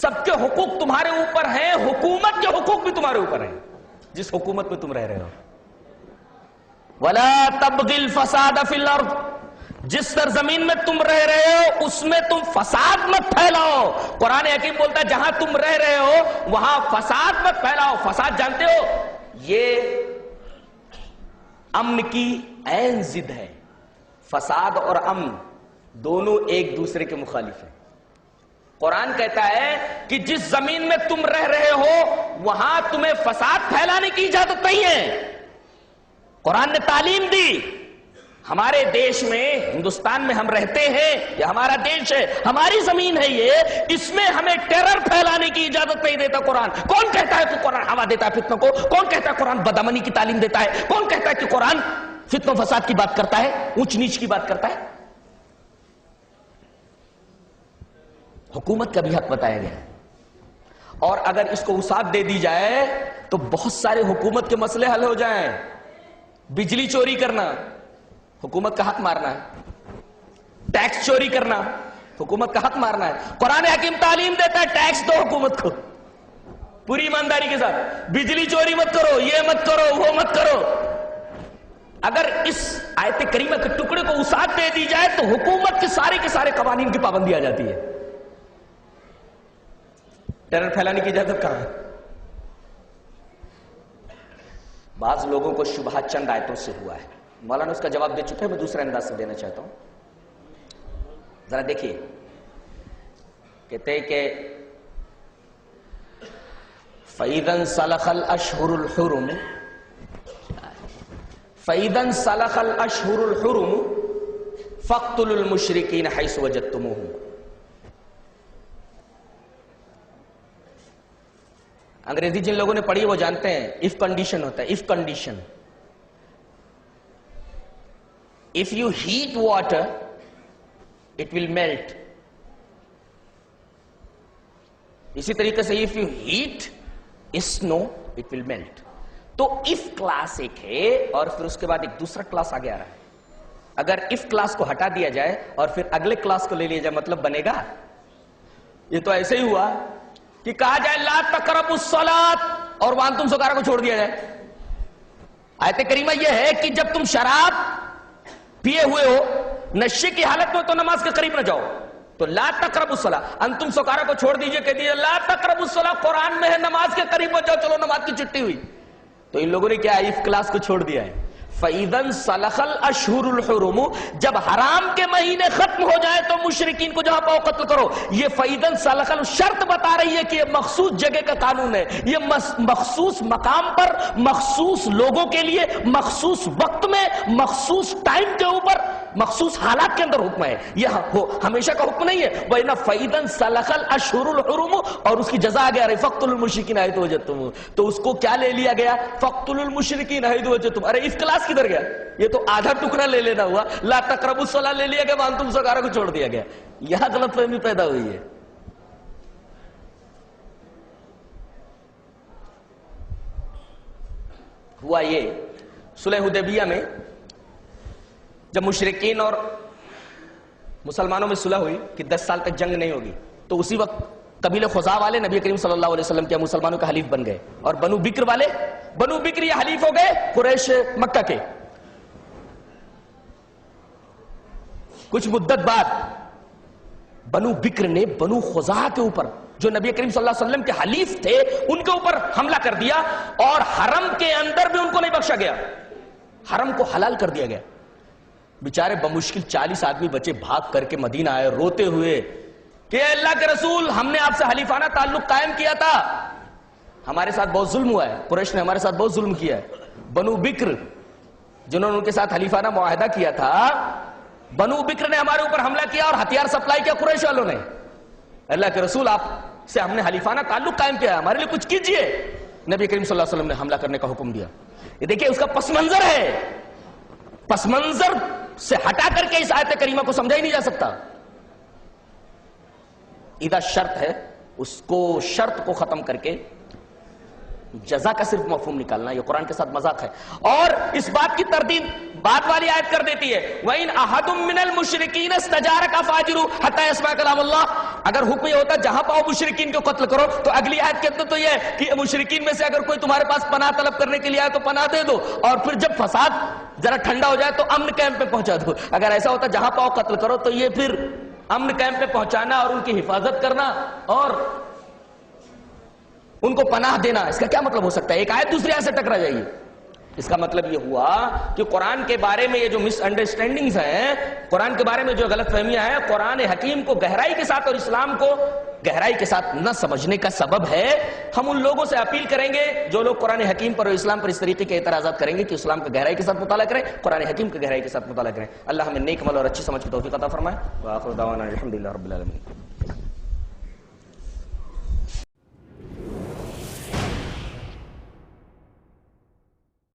[SPEAKER 1] سب کے حقوق تمہارے اوپر ہیں, حکومت کے حقوق بھی تمہارے اوپر ہیں جس حکومت میں تم رہ رہے ہو. وَلَا تَبْغِ الْفَسَادَ فِي الْأَرْضِ, جس سرزمین میں تم رہ رہے ہو اس میں تم فساد مت پھیلاؤ. قرآن حکیم بولتا ہے جہاں تم رہ رہے ہو وہاں فساد مت پھیلاؤ. فساد جانتے ہو یہ امن کی عین ضد ہے. فساد اور امن دونوں ایک دوسرے کے مخالف ہیں. قرآن کہتا ہے کہ جس زمین میں تم رہ رہے ہو وہاں تمہیں فساد پھیلانے کی اجازت نہیں ہے. قرآن نے تعلیم دی. ہمارے دیش میں, ہندوستان میں ہم رہتے ہیں, یہ ہمارا دیش ہے, ہماری زمین ہے یہ, اس میں ہمیں ٹیرر پھیلانے کی اجازت نہیں دیتا قرآن. کون کہتا ہے کہ قرآن ہوا دیتا ہے فتنوں کو؟ کون کہتا ہے قرآن بدامنی کی تعلیم دیتا ہے؟ کون کہتا ہے کہ قرآن فتنوں فساد کی بات کرتا ہے, اونچ نیچ کی بات کرتا ہے؟ حکومت کا بھی حق بتایا گیا, اور اگر اس کو وسعت دے دی جائے تو بہت سارے حکومت کے مسئلے حل ہو جائیں. بجلی چوری کرنا حکومت کا حق مارنا ہے, ٹیکس چوری کرنا حکومت کا حق مارنا ہے. قرآن حکیم تعلیم دیتا ہے ٹیکس دو حکومت کو پوری ایمانداری کے ساتھ. بجلی چوری مت کرو, یہ مت کرو, وہ مت کرو. اگر اس آیت کریمہ کے ٹکڑے کو وسعت دے دی جائے تو حکومت کے سارے قوانین کی پابندی آ جاتی ہے. ٹیرر پھیلانے کی اجازت کہاں ہے؟ بعض لوگوں کو شبہات چند آیتوں سے ہوا ہے. مولانا اس کا جواب دے چکے ہیں, میں دوسرے انداز سے دینا چاہتا ہوں. ذرا دیکھیے، کہتے ہیں کہ فَإِذَا انْسَلَخَ الْأَشْهُرُ الْحُرُمُ فَإِذَا انْسَلَخَ الْأَشْهُرُ الْحُرُمُ فَاقْتُلُوا الْمُشْرِكِينَ حَيْثُ وَجَدتُّمُوهُمْ. انگریزی جن لوگوں نے پڑھی وہ جانتے ہیں if condition ہوتا ہے. if condition, if you heat water it will melt. اسی طریقے سے if you heat snow it will melt. تو if کلاس ایک ہے اور پھر اس کے بعد ایک دوسرا کلاس آگے آ رہا ہے. اگر if کلاس کو ہٹا دیا جائے اور پھر اگلے کلاس کو لے لیا جائے مطلب بنے گا؟ یہ تو ایسے ہی ہوا کہ کہا جائے لا تقربوا الصلاۃ اور وانتم سکارا کو چھوڑ دیا جائے. آیت کریمہ یہ ہے کہ جب تم شراب پیے ہوئے ہو، نشے کی حالت میں تو نماز کے قریب نہ جاؤ. تو لا تقربوا الصلاۃ، انتم سکارا کو چھوڑ دیجئے، کہہ دیجئے لا تقربوا الصلاۃ قرآن میں ہے نماز کے قریب مت جاؤ، چلو نماز کی چھٹی ہوئی. تو ان لوگوں نے کیا if کلاس کو چھوڑ دیا ہے. فَإِذَا انْسَلَخَ الْأَشْهُرُ الْحُرُمُ، جب حرام کے مہینے ختم ہو جائے تو مشرکین کو جہاں پاؤ قتل کرو. یہ فَإِذَا انْسَلَخَ شرط بتا رہی ہے کہ یہ مخصوص جگہ کا قانون ہے، یہ مخصوص مقام پر، مخصوص لوگوں کے لیے، مخصوص وقت میں، مخصوص ٹائم کے اوپر، مخصوص حالات کے اندر حکم ہے. یہ ہمیشہ کا حکم نہیں ہے. وَإِنَّ فَإِذَا انْسَلَخَ الْأَشْهُرُ الْحُرُمُ، اور اس کی جزا آگے آ رہی فَاقْتُلُوا الْمُشْرِكِينَ حَيْثُ وَجَدتُّمُوهُمْ. تو اس کو کیا لے لیا گیا؟ فَاقْتُلُوا الْمُشْرِكِينَ حَيْثُ وَجَدتُّمُوهُمْ. ارے اس کلاس کدھر گیا؟ یہ تو آدھا ٹکڑا لے لینا ہوا. لا تقربوا الصلاۃ لے لیا گیا، وانتم سکارا کو چھوڑ دیا گیا. یہاں غلط فہمی پیدا ہوئی ہے. ہوا یہ صلح حدیبیہ میں جب مشرکین اور مسلمانوں میں صلح ہوئی کہ 10 سال تک جنگ نہیں ہوگی، تو اسی وقت قبیلہ خزاع والے نبی کریم صلی اللہ علیہ وسلم کے مسلمانوں کا حلیف بن گئے، اور بنو بکر والے، بنو بکر یہ حلیف ہو گئے قریش مکہ کے. کچھ مدت بعد بنو بکر نے بنو خزاع کے اوپر جو نبی کریم صلی اللہ علیہ وسلم کے حلیف تھے ان کے اوپر حملہ کر دیا، اور حرم کے اندر بھی ان کو نہیں بخشا گیا، حرم کو حلال کر دیا گیا. بیچارے بمشکل 40 آدمی بچے بھاگ کر کے مدینہ آئے روتے ہوئے کہ اے اللہ کے رسول، ہم نے آپ سے حلیفانہ تعلق قائم کیا تھا، ہمارے ساتھ بہت ظلم ہوا ہے، قریش نے ہمارے ساتھ بہت ظلم کیا ہے. بنو بکر جنہوں نے ان کے ساتھ حلیفانہ معاہدہ کیا تھا، بنو بکر نے ہمارے اوپر حملہ کیا اور ہتھیار سپلائی کیا قریش والوں نے. اللہ کے رسول، آپ سے ہم نے حلیفانہ تعلق قائم کیا ہے، ہمارے لیے کچھ کیجئے. نبی کریم صلی اللہ علیہ وسلم نے حملہ کرنے کا حکم دیا. یہ دیکھیں اس کا پس منظر ہے، پس منظر سے ہٹا کر کے اس آیت کریمہ کو سمجھا ہی نہیں جا سکتا. اذا شرط ہے، اس کو شرط کو ختم کر کے جزا کا صرف مفہوم نکالنا، یہ قرآن کے ساتھ مذاق ہے. اور اس بات کی تردید بعد والی آیت کر دیتی ہے وَإِنْ أَحَدٌ مِّنَ الْمُشْرِكِينَ اسْتَجَارَكَ فَأَجِرُهُ حَتَّى يَسْمَعَ كَلَامَ اللَّهِ. اگر حکم یہ ہوتا جہاں پاؤ مشرکین کو قتل کرو، تو اگلی آیت کے اندر تو یہ ہے کہ مشرکین میں سے اگر کوئی تمہارے پاس پناہ طلب کرنے کے لیے آئے تو پناہ دے دو، اور پھر جب فساد ذرا ٹھنڈا ہو جائے تو امن کیمپ پہ پہنچا دو. اگر ایسا ہوتا جہاں پاؤ قتل کرو، تو یہ پھر امن کیمپ پہ پہنچانا اور ان کی حفاظت کرنا اور ان کو پناہ دینا، اس کا کیا مطلب ہو سکتا ہے؟ ایک آیت دوسری آیت سے ٹکرا جائے گی. اس کا مطلب یہ ہوا کہ قرآن کے بارے میں یہ جو مس انڈرسٹینڈنگز ہیں، قرآن کے بارے میں جو غلط فہمیاں ہیں، قرآن حکیم کو گہرائی کے ساتھ اور اسلام کو گہرائی کے ساتھ نہ سمجھنے کا سبب ہے. ہم ان لوگوں سے اپیل کریں گے جو لوگ قرآن حکیم پر اور اسلام پر اس طریقے کے اعتراضات کریں گے کہ اسلام کا گہرائی کے ساتھ مطالعہ کریں، قرآن حکیم کا گہرائی کے ساتھ مطالعہ کریں. اللہ ہمیں نیک عمل اور اچھی سمجھ کی توفیق عطا فرمائے. وآخر دعوانا الحمدللہ رب العالمین.